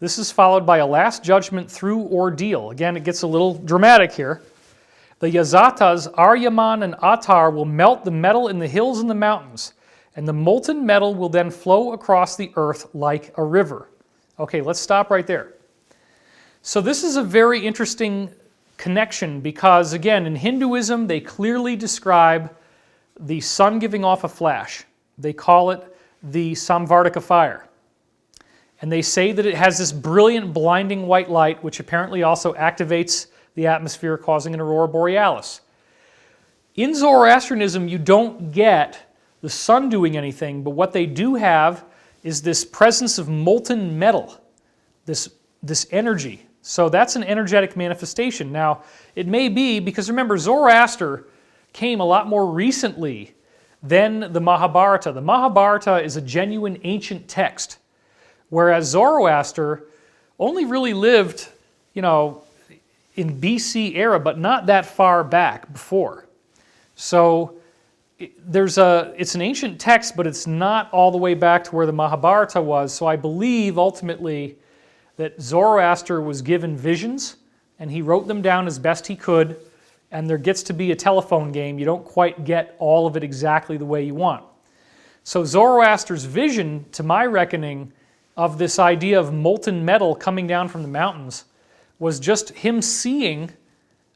This is followed by a last judgment through ordeal. Again, it gets a little dramatic here. The Yazatas, Aryaman and Atar, will melt the metal in the hills and the mountains, and the molten metal will then flow across the earth like a river. Okay, let's stop right there. So this is a very interesting connection because, again, in Hinduism, they clearly describe the sun giving off a flash. They call it the Samvartika fire. And they say that it has this brilliant, blinding white light, which apparently also activates the atmosphere, causing an aurora borealis. In Zoroastrianism, you don't get the sun doing anything, but what they do have is this presence of molten metal, this energy. So that's an energetic manifestation. Now, it may be, because remember, Zoroaster came a lot more recently than the Mahabharata. The Mahabharata is a genuine ancient text, whereas Zoroaster only really lived, in BC era, but not that far back before. So it's an ancient text, but it's not all the way back to where the Mahabharata was. So I believe ultimately that Zoroaster was given visions, and he wrote them down as best he could, and there gets to be a telephone game. You don't quite get all of it exactly the way you want. So Zoroaster's vision, to my reckoning, of this idea of molten metal coming down from the mountains was just him seeing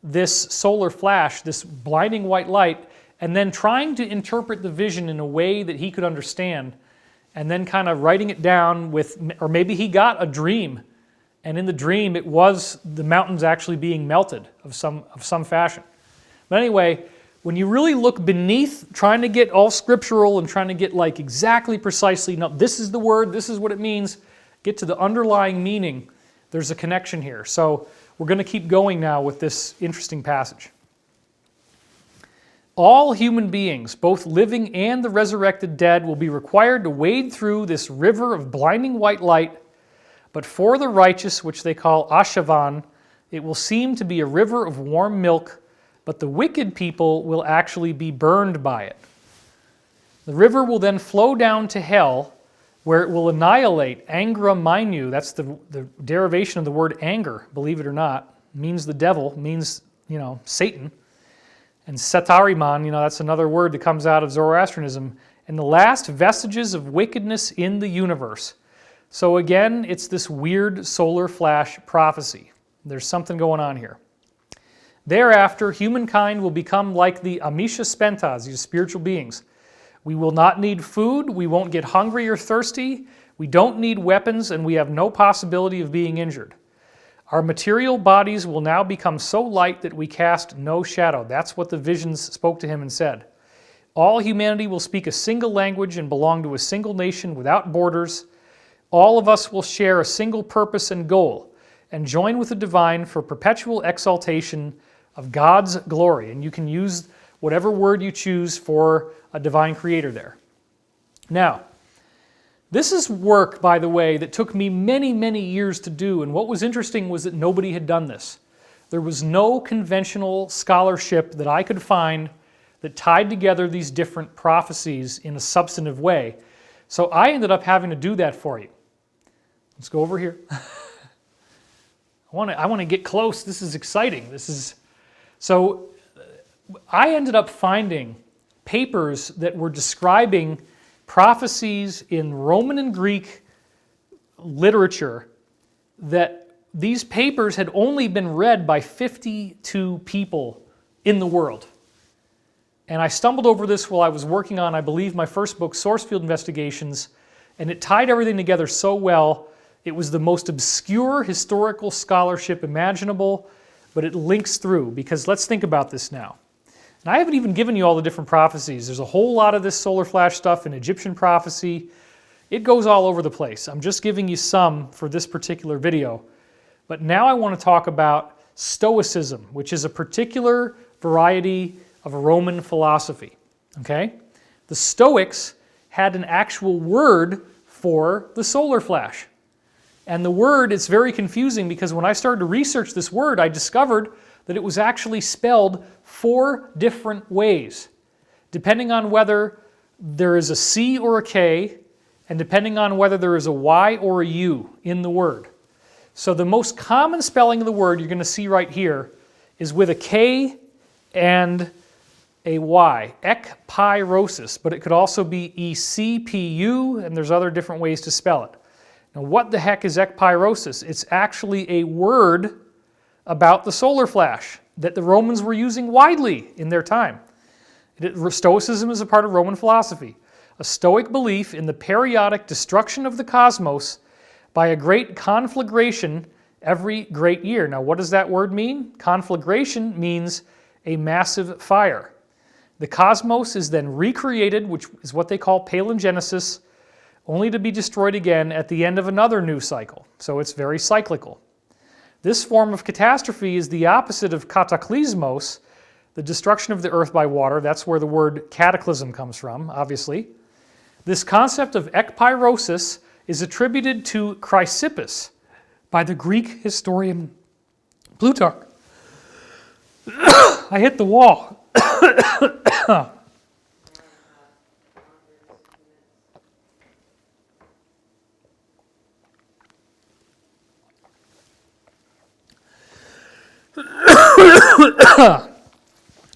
this solar flash, this blinding white light, and then trying to interpret the vision in a way that he could understand, and then kind of writing it down with, or maybe he got a dream, and in the dream it was the mountains actually being melted of some fashion. But anyway, when you really look beneath trying to get all scriptural and trying to get like exactly precisely, no, this is the word, this is what it means, get to the underlying meaning, there's a connection here. So we're going to keep going now with this interesting passage. All human beings, both living and the resurrected dead, will be required to wade through this river of blinding white light, but for the righteous, which they call Ashavan, it will seem to be a river of warm milk, but the wicked people will actually be burned by it. The river will then flow down to hell, where it will annihilate Angra Mainyu. That's the derivation of the word anger, believe it or not. It means the devil, means, Satan. And Setariman, that's another word that comes out of Zoroastrianism. And the last vestiges of wickedness in the universe. So again, it's this weird solar flash prophecy. There's something going on here. Thereafter, humankind will become like the Amisha Spentas, these spiritual beings. We will not need food, we won't get hungry or thirsty, we don't need weapons, and we have no possibility of being injured. Our material bodies will now become so light that we cast no shadow. That's what the visions spoke to him and said. All humanity will speak a single language and belong to a single nation without borders. All of us will share a single purpose and goal, and join with the divine for perpetual exaltation of God's glory. And you can use whatever word you choose for a divine creator there. Now, this is work, by the way, that took me many, many years to do, and what was interesting was that nobody had done this. There was no conventional scholarship that I could find that tied together these different prophecies in a substantive way. So I ended up having to do that for you. Let's go over here. I want to get close. This is exciting. So I ended up finding papers that were describing prophecies in Roman and Greek literature that these papers had only been read by 52 people in the world. And I stumbled over this while I was working on, I believe, my first book, Source Field Investigations, and it tied everything together so well. It was the most obscure historical scholarship imaginable, but it links through, because let's think about this now. And I haven't even given you all the different prophecies. There's a whole lot of this solar flash stuff in Egyptian prophecy. It goes all over the place. I'm just giving you some for this particular video. But now I want to talk about Stoicism, which is a particular variety of Roman philosophy. Okay? The Stoics had an actual word for the solar flash. And the word, it's very confusing because when I started to research this word, I discovered that it was actually spelled 4 different ways, depending on whether there is a C or a K, and depending on whether there is a Y or a U in the word. So the most common spelling of the word you're going to see right here is with a K and a Y, ekpyrosis, but it could also be ECPU, and there's other different ways to spell it. Now, what the heck is ekpyrosis? It's actually a word about the solar flash that the Romans were using widely in their time. Stoicism is a part of Roman philosophy, a Stoic belief in the periodic destruction of the cosmos by a great conflagration every great year. Now, what does that word mean? Conflagration means a massive fire. The cosmos is then recreated, which is what they call palingenesis, only to be destroyed again at the end of another new cycle. So it's very cyclical. This form of catastrophe is the opposite of kataklysmos, the destruction of the earth by water. That's where the word cataclysm comes from, obviously. This concept of ekpyrosis is attributed to Chrysippus by the Greek historian Plutarch. I hit the wall.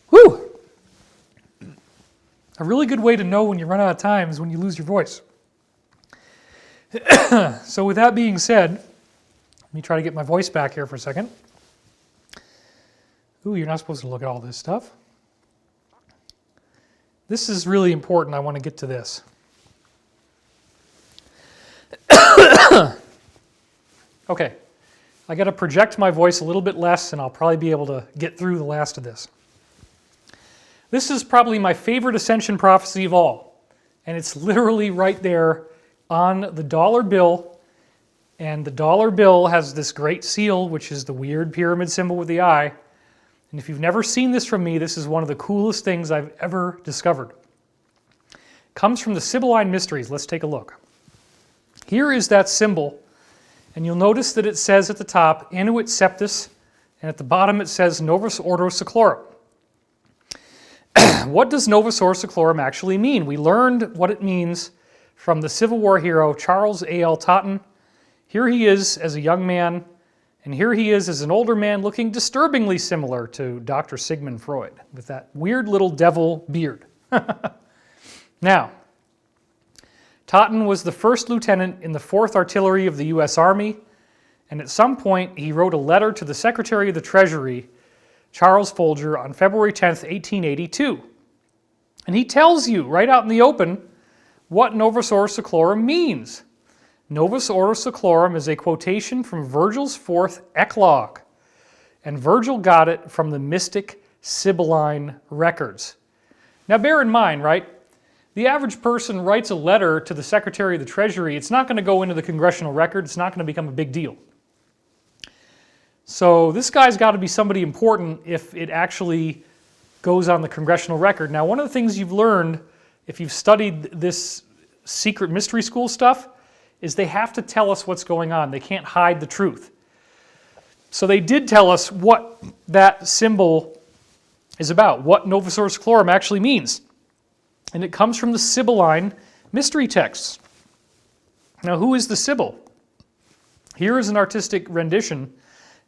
Whew. A really good way to know when you run out of time is when you lose your voice. So with that being said, let me try to get my voice back here for a second. Ooh, you're not supposed to look at all this stuff. This is really important. I want to get to this. Okay, I got to project my voice a little bit less, and I'll probably be able to get through the last of this. This is probably my favorite Ascension prophecy of all, and it's literally right there on the dollar bill, and the dollar bill has this great seal, which is the weird pyramid symbol with the eye. And if you've never seen this from me, this is one of the coolest things I've ever discovered. It comes from the Sibylline Mysteries. Let's take a look. Here is that symbol, and you'll notice that it says at the top, Annuit Septis, and at the bottom it says Novus Ordo Seclorum. What does Novus Ordo Seclorum actually mean? We learned what it means from the Civil War hero Charles A.L. Totten. Here he is as a young man, and here he is as an older man looking disturbingly similar to Dr. Sigmund Freud with that weird little devil beard. Now, Totten was the first lieutenant in the 4th Artillery of the U.S. Army, and at some point he wrote a letter to the Secretary of the Treasury, Charles Folger, on February 10th, 1882. And he tells you right out in the open what Novus Ordo Seclorum means. Novus Ordo Seclorum is a quotation from Virgil's 4th Eclogue, and Virgil got it from the mystic Sibylline records. Now bear in mind, right, the average person writes a letter to the Secretary of the Treasury, it's not going to go into the congressional record, it's not going to become a big deal. So this guy's got to be somebody important if it actually goes on the congressional record. Now one of the things you've learned if you've studied this secret mystery school stuff is they have to tell us what's going on. They can't hide the truth. So they did tell us what that symbol is about, what Novus Ordo Seclorum actually means. And it comes from the Sibylline mystery texts. Now, who is the Sibyl? Here is an artistic rendition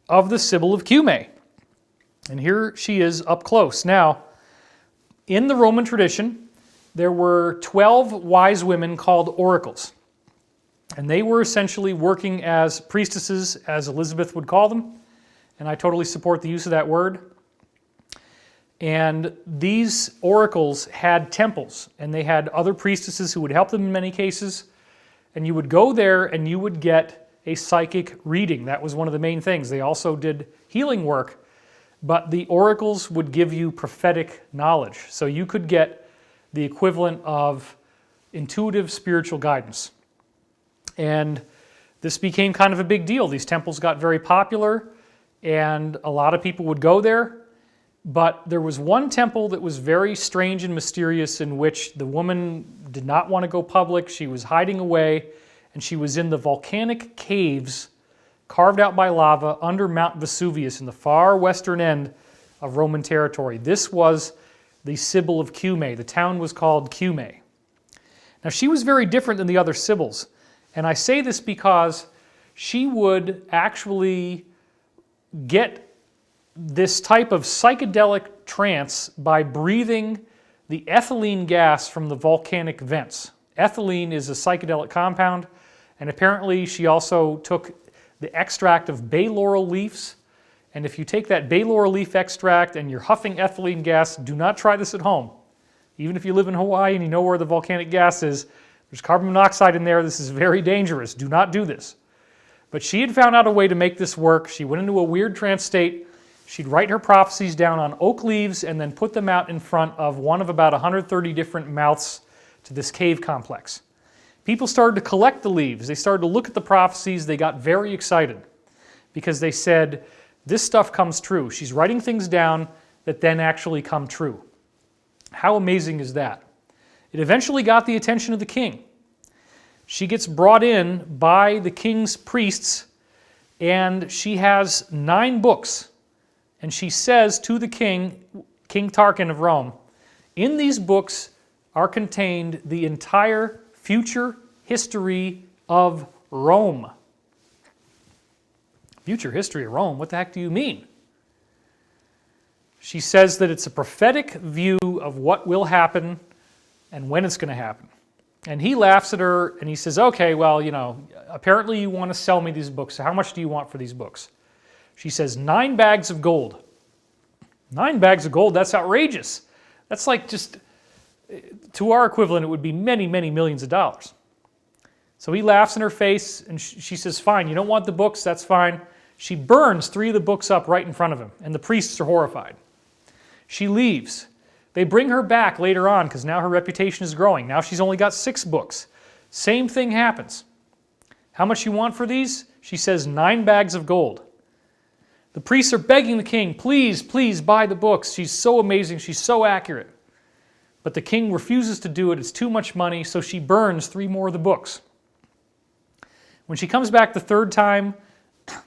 of the Sibyl of Cumae. And here she is up close. Now, in the Roman tradition, there were 12 wise women called oracles. And they were essentially working as priestesses, as Elizabeth would call them. And I totally support the use of that word. And these oracles had temples, and they had other priestesses who would help them in many cases. And you would go there and you would get a psychic reading. That was one of the main things. They also did healing work, but the oracles would give you prophetic knowledge. So you could get the equivalent of intuitive spiritual guidance. And this became kind of a big deal. These temples got very popular, and a lot of people would go there. But there was one temple that was very strange and mysterious in which the woman did not want to go public. She was hiding away, and she was in the volcanic caves carved out by lava under Mount Vesuvius in the far western end of Roman territory. This was the Sibyl of Cumae. The town was called Cumae. Now, she was very different than the other Sibyls, and I say this because she would actually get this type of psychedelic trance by breathing the ethylene gas from the volcanic vents. Ethylene is a psychedelic compound, and apparently she also took the extract of bay laurel leaves. And if you take that bay laurel leaf extract and you're huffing ethylene gas, do not try this at home. Even if you live in Hawaii and you know where the volcanic gas is, there's carbon monoxide in there. This is very dangerous. Do not do this. But she had found out a way to make this work. She went into a weird trance state. She'd write her prophecies down on oak leaves and then put them out in front of one of about 130 different mouths to this cave complex. People started to collect the leaves. They started to look at the prophecies. They got very excited because they said, this stuff comes true. She's writing things down that then actually come true. How amazing is that? It eventually got the attention of the king. She gets brought in by the king's priests, and she has 9 books. And she says to the king, King Tarquin of Rome, in these books are contained the entire future history of Rome. Future history of Rome? What the heck do you mean? She says that it's a prophetic view of what will happen and when it's going to happen. And he laughs at her and he says, okay, well, apparently you want to sell me these books. So how much do you want for these books? She says, 9 bags of gold. 9 bags of gold, that's outrageous. That's like just, to our equivalent, it would be many, many millions of dollars. So he laughs in her face and she says, fine, you don't want the books, that's fine. She burns 3 of the books up right in front of him, and the priests are horrified. She leaves. They bring her back later on because now her reputation is growing. Now she's only got 6 books. Same thing happens. How much you want for these? She says 9 bags of gold. The priests are begging the king, please, please buy the books. She's so amazing. She's so accurate. But the king refuses to do it. It's too much money, so she burns 3 more of the books. When she comes back the 3rd time,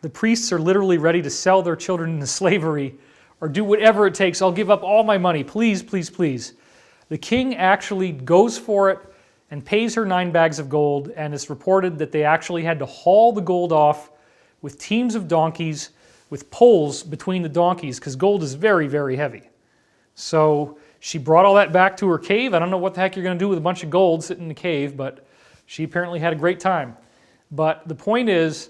the priests are literally ready to sell their children into slavery or do whatever it takes. I'll give up all my money. Please, please, please. The king actually goes for it and pays her 9 bags of gold, and it's reported that they actually had to haul the gold off with teams of donkeys with poles between the donkeys because gold is very, very heavy. So she brought all that back to her cave. I don't know what the heck you're going to do with a bunch of gold sitting in the cave, but she apparently had a great time. But the point is,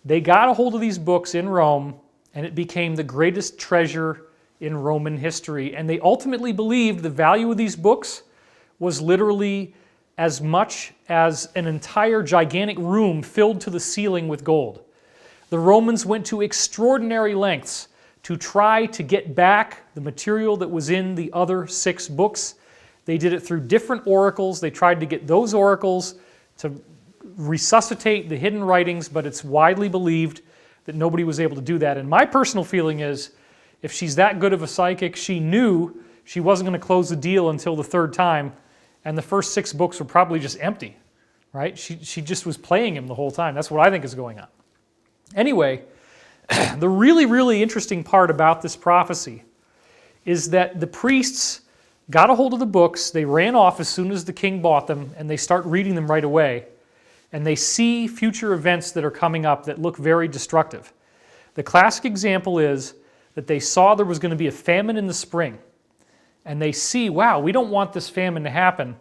they got a hold of these books in Rome, and it became the greatest treasure in Roman history. And they ultimately believed the value of these books was literally as much as an entire gigantic room filled to the ceiling with gold. The Romans went to extraordinary lengths to try to get back the material that was in the other 6 books. They did it through different oracles. They tried to get those oracles to resuscitate the hidden writings, but it's widely believed that nobody was able to do that. And my personal feeling is, if she's that good of a psychic, she knew she wasn't going to close the deal until the 3rd time, and the first 6 books were probably just empty, right? She just was playing him the whole time. That's what I think is going on. Anyway, the really, really interesting part about this prophecy is that the priests got a hold of the books, they ran off as soon as the king bought them, and they start reading them right away. And they see future events that are coming up that look very destructive. The classic example is that they saw there was going to be a famine in the spring. And they see, wow, we don't want this famine to happen.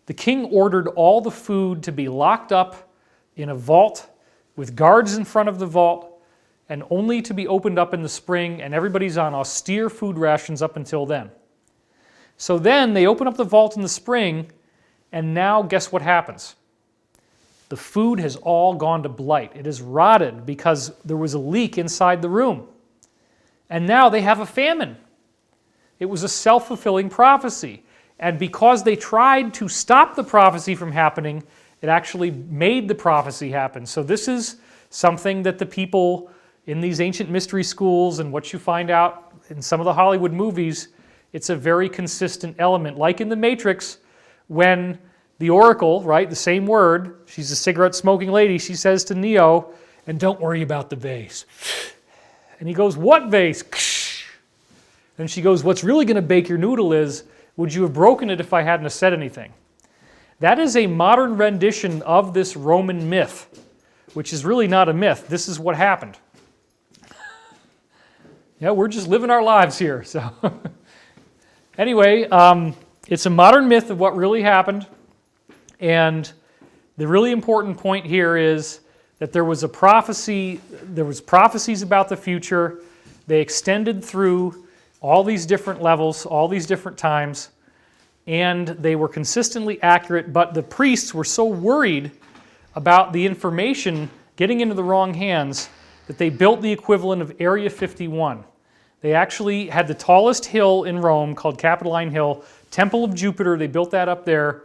The king ordered all the food to be locked up in a vault with guards in front of the vault and only to be opened up in the spring, and everybody's on austere food rations up until then. So then they open up the vault in the spring, and now guess what happens? The food has all gone to blight. It is rotted because there was a leak inside the room. And now they have a famine. It was a self-fulfilling prophecy. And because they tried to stop the prophecy from happening, it actually made the prophecy happen. So this is something that the people in these ancient mystery schools and what you find out in some of the Hollywood movies, it's a very consistent element. Like in The Matrix, when the oracle, right, the same word, she's a cigarette-smoking lady, she says to Neo, and don't worry about the vase. And he goes, what vase? And she goes, what's really going to bake your noodle is, would you have broken it if I hadn't have said anything? That is a modern rendition of this Roman myth, which is really not a myth. This is what happened. Yeah, we're just living our lives here. So anyway, it's a modern myth of what really happened. And the really important point here is that there was a prophecy, there was prophecies about the future. They extended through all these different levels, all these different times, and they were consistently accurate, but the priests were so worried about the information getting into the wrong hands that they built the equivalent of Area 51. They actually had the tallest hill in Rome called Capitoline Hill, Temple of Jupiter. They built that up there,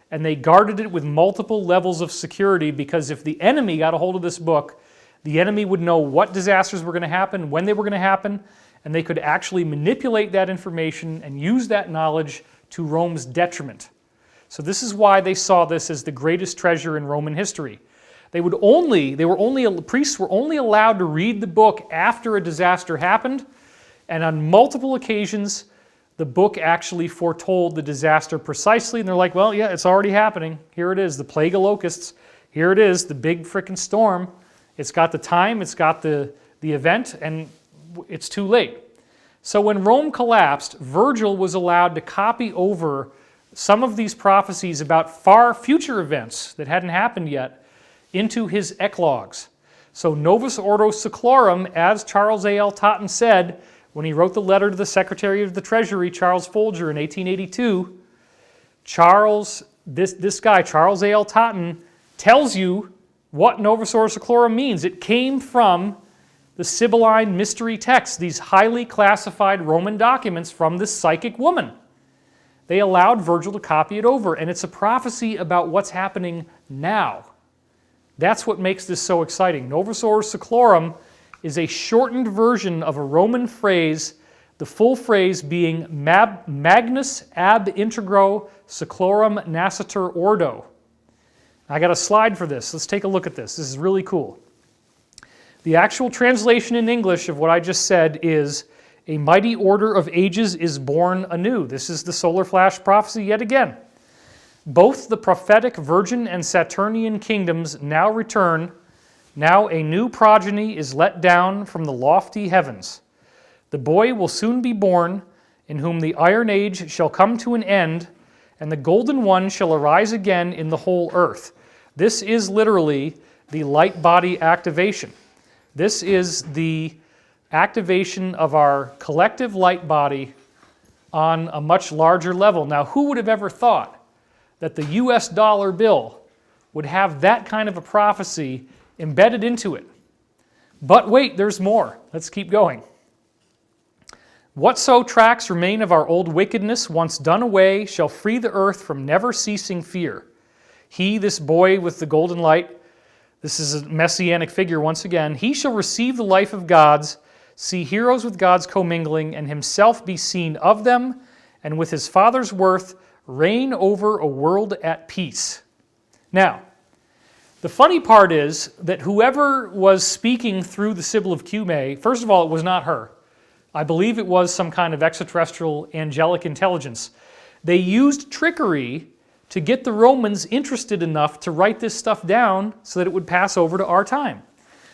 and they guarded it with multiple levels of security because if the enemy got a hold of this book, the enemy would know what disasters were going to happen, when they were going to happen, and they could actually manipulate that information and use that knowledge to Rome's detriment. So this is why they saw this as the greatest treasure in Roman history. Priests were only allowed to read the book after a disaster happened, and on multiple occasions, the book actually foretold the disaster precisely, and they're like, well, yeah, it's already happening. Here it is, the plague of locusts. Here it is, the big frickin' storm. It's got the time, it's got the event, and it's too late. So when Rome collapsed, Virgil was allowed to copy over some of these prophecies about far future events that hadn't happened yet into his eclogues. So Novus Ordo Seclorum, as Charles A.L. Totten said when he wrote the letter to the Secretary of the Treasury, Charles Folger, in 1882, this guy, Charles A.L. Totten, tells you what Novus Ordo Seclorum means. It came from the Sibylline mystery texts, these highly classified Roman documents from this psychic woman. They allowed Virgil to copy it over, and it's a prophecy about what's happening now. That's what makes this so exciting. Novus Ordo Seclorum is a shortened version of a Roman phrase, the full phrase being Magnus ab integro seclorum nascitur ordo. I got a slide for this. Let's take a look at this. This is really cool. The actual translation in English of what I just said is, a mighty order of ages is born anew. This is the solar flash prophecy yet again. Both the prophetic Virgin and Saturnian kingdoms now return. Now a new progeny is let down from the lofty heavens. The boy will soon be born, in whom the Iron Age shall come to an end, and the Golden One shall arise again in the whole earth. This is literally the light body activation. This is the activation of our collective light body on a much larger level. Now, who would have ever thought that the US dollar bill would have that kind of a prophecy embedded into it? But wait, there's more. Let's keep going. Whatso tracks remain of our old wickedness, once done away, shall free the earth from never ceasing fear. He, this boy with the golden light, this is a messianic figure once again, he shall receive the life of gods, see heroes with gods commingling, and himself be seen of them, and with his Father's worth reign over a world at peace. Now, the funny part is that whoever was speaking through the Sibyl of Cumae, first of all, it was not her. I believe it was some kind of extraterrestrial angelic intelligence. They used trickery to get the Romans interested enough to write this stuff down so that it would pass over to our time.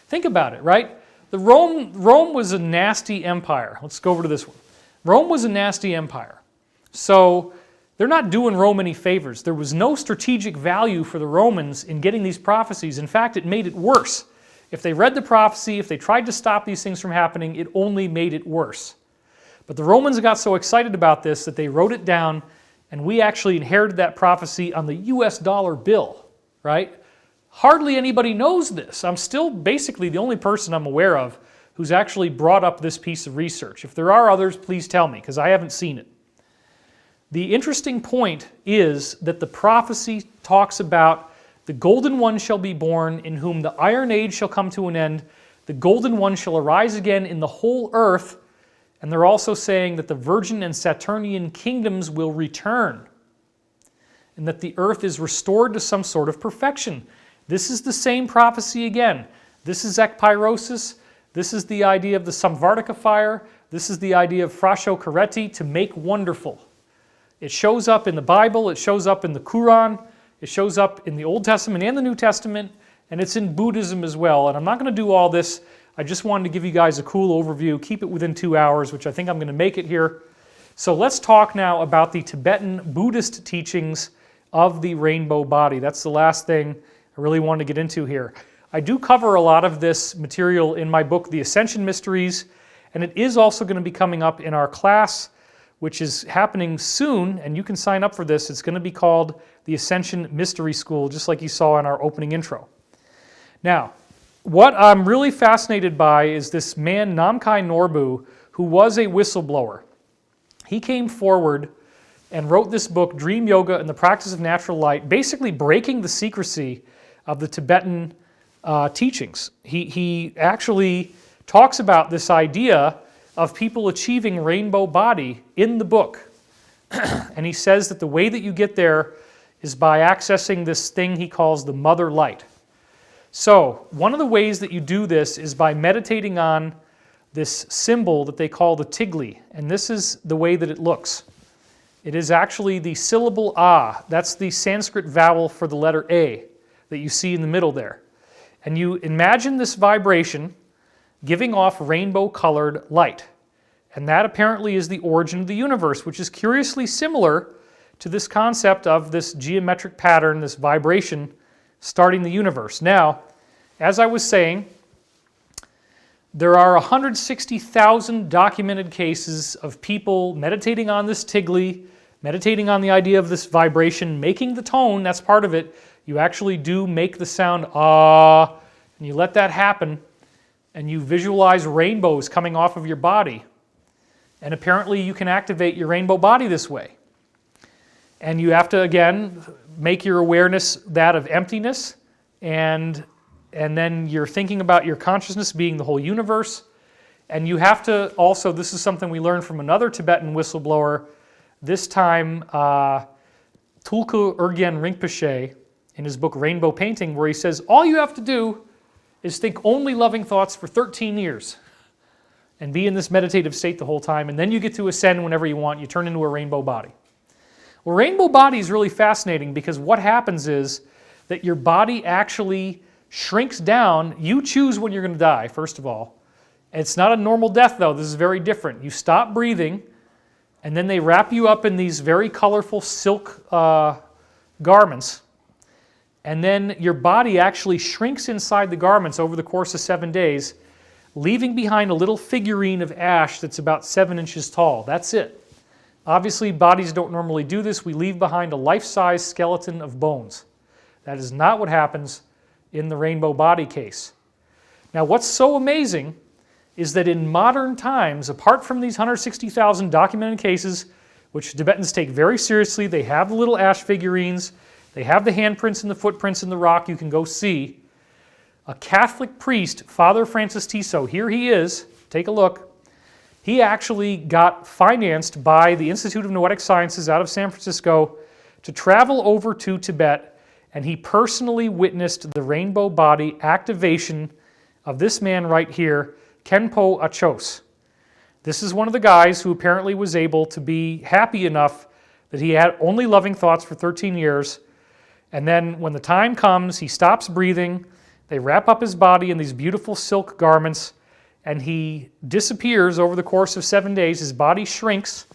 Think about it, right? Rome was a nasty empire. Let's go over to this one. Rome was a nasty empire. So they're not doing Rome any favors. There was no strategic value for the Romans in getting these prophecies. In fact, it made it worse. If they read the prophecy, if they tried to stop these things from happening, it only made it worse. But the Romans got so excited about this that they wrote it down, and we actually inherited that prophecy on the US dollar bill, right? Hardly anybody knows this. I'm still basically the only person I'm aware of who's actually brought up this piece of research. If there are others, please tell me, because I haven't seen it. The interesting point is that the prophecy talks about the Golden One shall be born, in whom the Iron Age shall come to an end. The Golden One shall arise again in the whole earth. And they're also saying that the Virgin and Saturnian kingdoms will return, and that the earth is restored to some sort of perfection. This is the same prophecy again. This is ekpyrosis. This is the idea of the Samvartika fire. This is the idea of frasho-kereti, to make wonderful. It shows up in the Bible. It shows up in the Quran. It shows up in the Old Testament and the New Testament, and it's in Buddhism as well. And I'm not going to do all this. I just wanted to give you guys a cool overview, keep it within 2 hours, which I think I'm going to make it here. So let's talk now about the Tibetan Buddhist teachings of the rainbow body. That's the last thing I really wanted to get into here. I do cover a lot of this material in my book, The Ascension Mysteries, and it is also going to be coming up in our class, which is happening soon, and you can sign up for this. It's going to be called the Ascension Mystery School, just like you saw in our opening intro. Now, what I'm really fascinated by is this man, Namkhai Norbu, who was a whistleblower. He came forward and wrote this book, Dream Yoga and the Practice of Natural Light, basically breaking the secrecy of the Tibetan teachings. He actually talks about this idea of people achieving rainbow body in the book. And he says that the way that you get there is by accessing this thing he calls the mother light. So, one of the ways that you do this is by meditating on this symbol that they call the tigli, and this is the way that it looks. It is actually the syllable A. That's the Sanskrit vowel for the letter A that you see in the middle there. And you imagine this vibration giving off rainbow-colored light. And that apparently is the origin of the universe, which is curiously similar to this concept of this geometric pattern, this vibration starting the universe. Now, as I was saying, there are 160,000 documented cases of people meditating on this tigli, meditating on the idea of this vibration, making the tone, that's part of it. You actually do make the sound ah, and you let that happen, and you visualize rainbows coming off of your body. And apparently you can activate your rainbow body this way. And you have to, again, make your awareness that of emptiness, and then you're thinking about your consciousness being the whole universe. And you have to also, this is something we learned from another Tibetan whistleblower, this time Tulku Urgyen Rinpoche, in his book Rainbow Painting, where he says, all you have to do is think only loving thoughts for 13 years and be in this meditative state the whole time, and then you get to ascend whenever you want. You turn into a rainbow body. Well, rainbow body is really fascinating because what happens is that your body actually shrinks down. You choose when you're going to die, first of all. It's not a normal death, though. This is very different. You stop breathing, and then they wrap you up in these very colorful silk garments, and then your body actually shrinks inside the garments over the course of 7 days, leaving behind a little figurine of ash that's about 7 inches tall. That's it. Obviously, bodies don't normally do this. We leave behind a life-size skeleton of bones. That is not what happens in the rainbow body case. Now, what's so amazing is that in modern times, apart from these 160,000 documented cases, which Tibetans take very seriously, they have the little ash figurines, they have the handprints and the footprints in the rock you can go see. A Catholic priest, Father Francis Tiso, here he is, take a look. He actually got financed by the Institute of Noetic Sciences out of San Francisco to travel over to Tibet, and he personally witnessed the rainbow body activation of this man right here, Khenpo Achos. This is one of the guys who apparently was able to be happy enough that he had only loving thoughts for 13 years, and then when the time comes, he stops breathing, they wrap up his body in these beautiful silk garments, and he disappears over the course of 7 days. His body shrinks,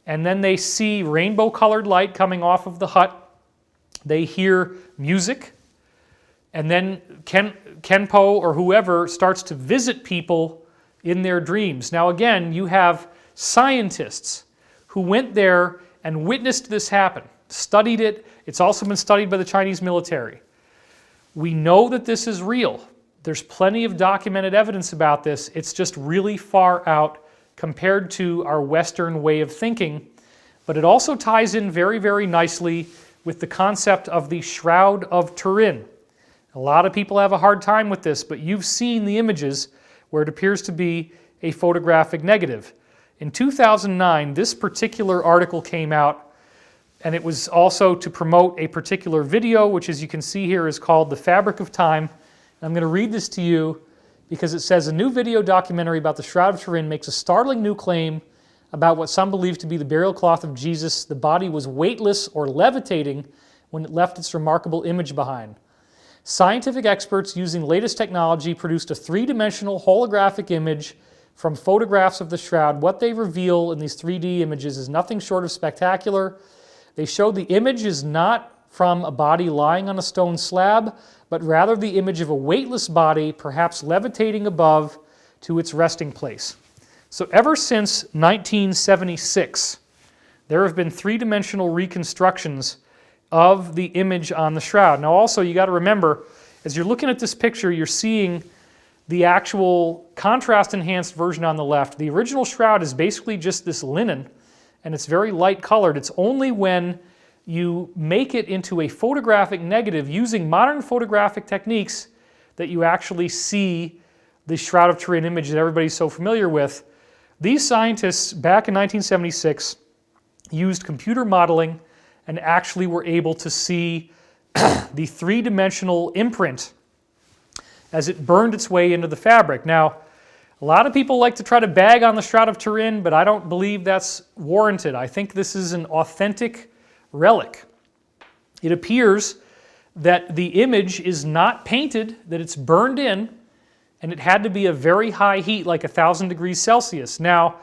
and then they see rainbow-colored light coming off of the hut. They hear music, and then Khenpo or whoever starts to visit people in their dreams. Now again, you have scientists who went there and witnessed this happen, studied it. It's also been studied by the Chinese military. We know that this is real. There's plenty of documented evidence about this. It's just really far out compared to our Western way of thinking. But it also ties in very, very nicely with the concept of the Shroud of Turin. A lot of people have a hard time with this, but you've seen the images where it appears to be a photographic negative. In 2009, this particular article came out, and it was also to promote a particular video, which as you can see here is called The Fabric of Time. And I'm going to read this to you because it says, a new video documentary about the Shroud of Turin makes a startling new claim about what some believe to be the burial cloth of Jesus. The body was weightless or levitating when it left its remarkable image behind. Scientific experts using latest technology produced a three-dimensional holographic image from photographs of the shroud. What they reveal in these 3D images is nothing short of spectacular. They show the image is not from a body lying on a stone slab, but rather the image of a weightless body, perhaps levitating above to its resting place. So ever since 1976, there have been three-dimensional reconstructions of the image on the shroud. Now also, you got to remember, as you're looking at this picture, you're seeing the actual contrast-enhanced version on the left. The original shroud is basically just this linen, and it's very light colored. It's only when you make it into a photographic negative using modern photographic techniques that you actually see the Shroud of Turin image that everybody's so familiar with. These scientists, back in 1976, used computer modeling and actually were able to see the three-dimensional imprint as it burned its way into the fabric. Now, a lot of people like to try to bag on the Shroud of Turin, but I don't believe that's warranted. I think this is an authentic relic. It appears that the image is not painted, that it's burned in, and it had to be a very high heat, like 1,000 degrees Celsius. Now,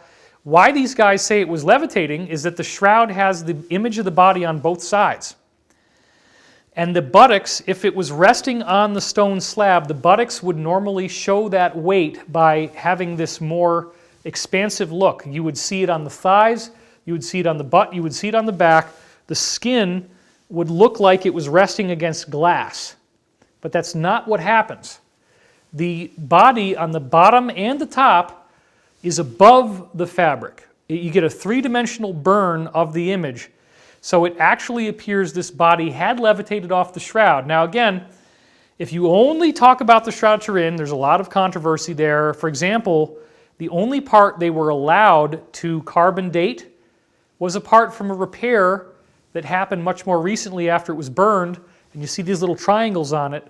Why these guys say it was levitating is that the shroud has the image of the body on both sides. And the buttocks, if it was resting on the stone slab, the buttocks would normally show that weight by having this more expansive look. You would see it on the thighs, you would see it on the butt, you would see it on the back. The skin would look like it was resting against glass. But that's not what happens. The body on the bottom and the top is above the fabric. You get a three-dimensional burn of the image. So it actually appears this body had levitated off the shroud. Now again, if you only talk about the Shroud Turin, there's a lot of controversy there. For example, the only part they were allowed to carbon date was a part from a repair that happened much more recently after it was burned, and you see these little triangles on it.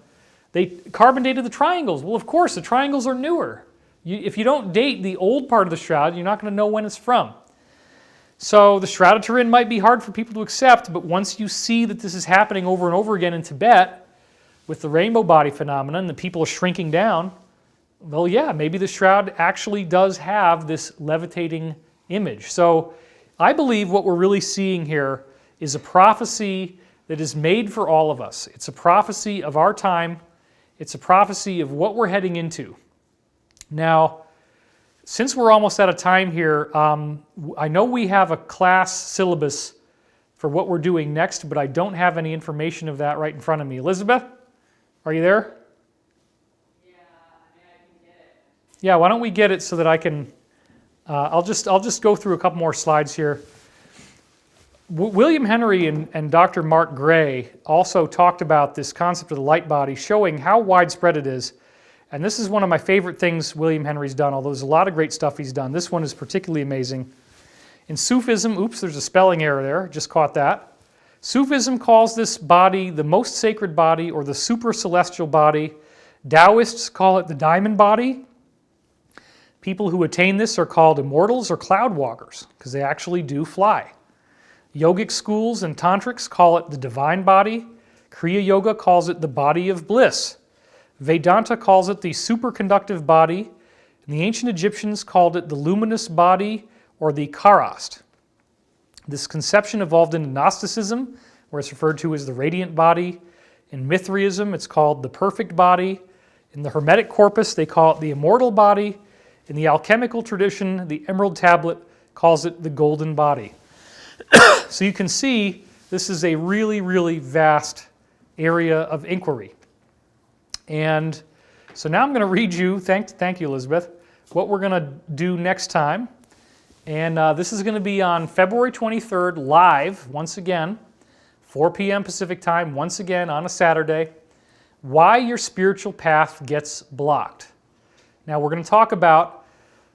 They carbon dated the triangles. Well, of course, the triangles are newer. If you don't date the old part of the shroud, you're not going to know when it's from. So the Shroud of Turin might be hard for people to accept, but once you see that this is happening over and over again in Tibet with the rainbow body phenomenon, the people are shrinking down, well, yeah, maybe the shroud actually does have this levitating image. So I believe what we're really seeing here is a prophecy that is made for all of us. It's a prophecy of our time. It's a prophecy of what we're heading into. Now, since we're almost out of time here, I know we have a class syllabus for what we're doing next, but I don't have any information of that right in front of me. Elizabeth, are you there? Yeah, I can get it. Yeah, why don't we get it so that I can, I'll just go through a couple more slides here. William Henry and Dr. Mark Gray also talked about this concept of the light body, showing how widespread it is. And this is one of my favorite things William Henry's done, although there's a lot of great stuff he's done. This one is particularly amazing. In Sufism, oops, there's a spelling error there, just caught that. Sufism calls this body the most sacred body or the super celestial body. Taoists call it the diamond body. People who attain this are called immortals or cloud walkers because they actually do fly. Yogic schools and tantrics call it the divine body. Kriya Yoga calls it the body of bliss. Vedanta calls it the superconductive body, and the ancient Egyptians called it the luminous body or the karast. This conception evolved into Gnosticism, where it's referred to as the radiant body. In Mithraism, it's called the perfect body. In the Hermetic corpus, they call it the immortal body. In the alchemical tradition, the emerald tablet calls it the golden body. So you can see this is a really, really vast area of inquiry. And so now I'm going to read you, thank you, Elizabeth, what we're going to do next time. And this is going to be on February 23rd, live, once again, 4 p.m. Pacific time, once again on a Saturday, why your spiritual path gets blocked. Now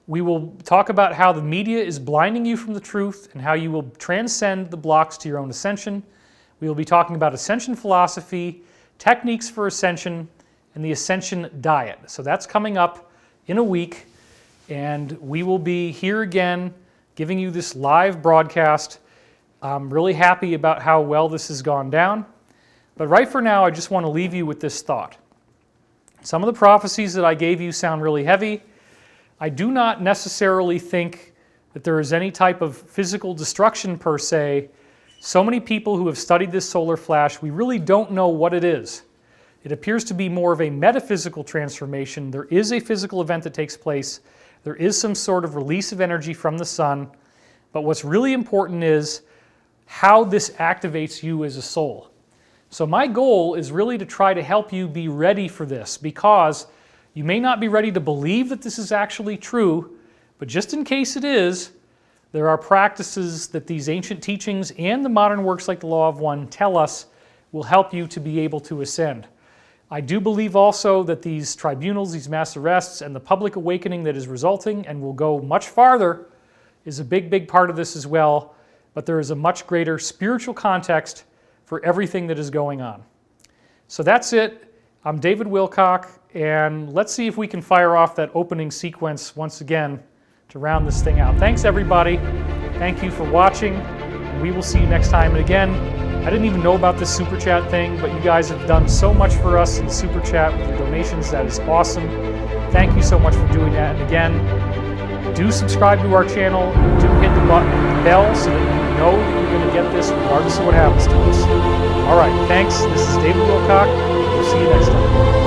we will talk about how the media is blinding you from the truth and how you will transcend the blocks to your own ascension. We will be talking about ascension philosophy, techniques for ascension, and the Ascension Diet. So that's coming up in a week, and we will be here again giving you this live broadcast. I'm really happy about how well this has gone down. But right for now, I just want to leave you with this thought. Some of the prophecies that I gave you sound really heavy. I do not necessarily think that there is any type of physical destruction per se. So many people who have studied this solar flash, we really don't know what it is. It appears to be more of a metaphysical transformation. There is a physical event that takes place. There is some sort of release of energy from the sun. But what's really important is how this activates you as a soul. So my goal is really to try to help you be ready for this, because you may not be ready to believe that this is actually true, but just in case it is, there are practices that these ancient teachings and the modern works like the Law of One tell us will help you to be able to ascend. I do believe also that these tribunals, these mass arrests, and the public awakening that is resulting and will go much farther is a big, big part of this as well, but there is a much greater spiritual context for everything that is going on. So that's it. I'm David Wilcock, and let's see if we can fire off that opening sequence once again to round this thing out. Thanks, everybody. Thank you for watching. We will see you next time. And again, I didn't even know about this Super Chat thing, but you guys have done so much for us in Super Chat with your donations. That is awesome. Thank you so much for doing that. And again, Do subscribe to our channel. Do hit the button, the bell, so that you know that you're going to get this regardless of what happens to us. All right, thanks. This is David Wilcock. We'll see you next time.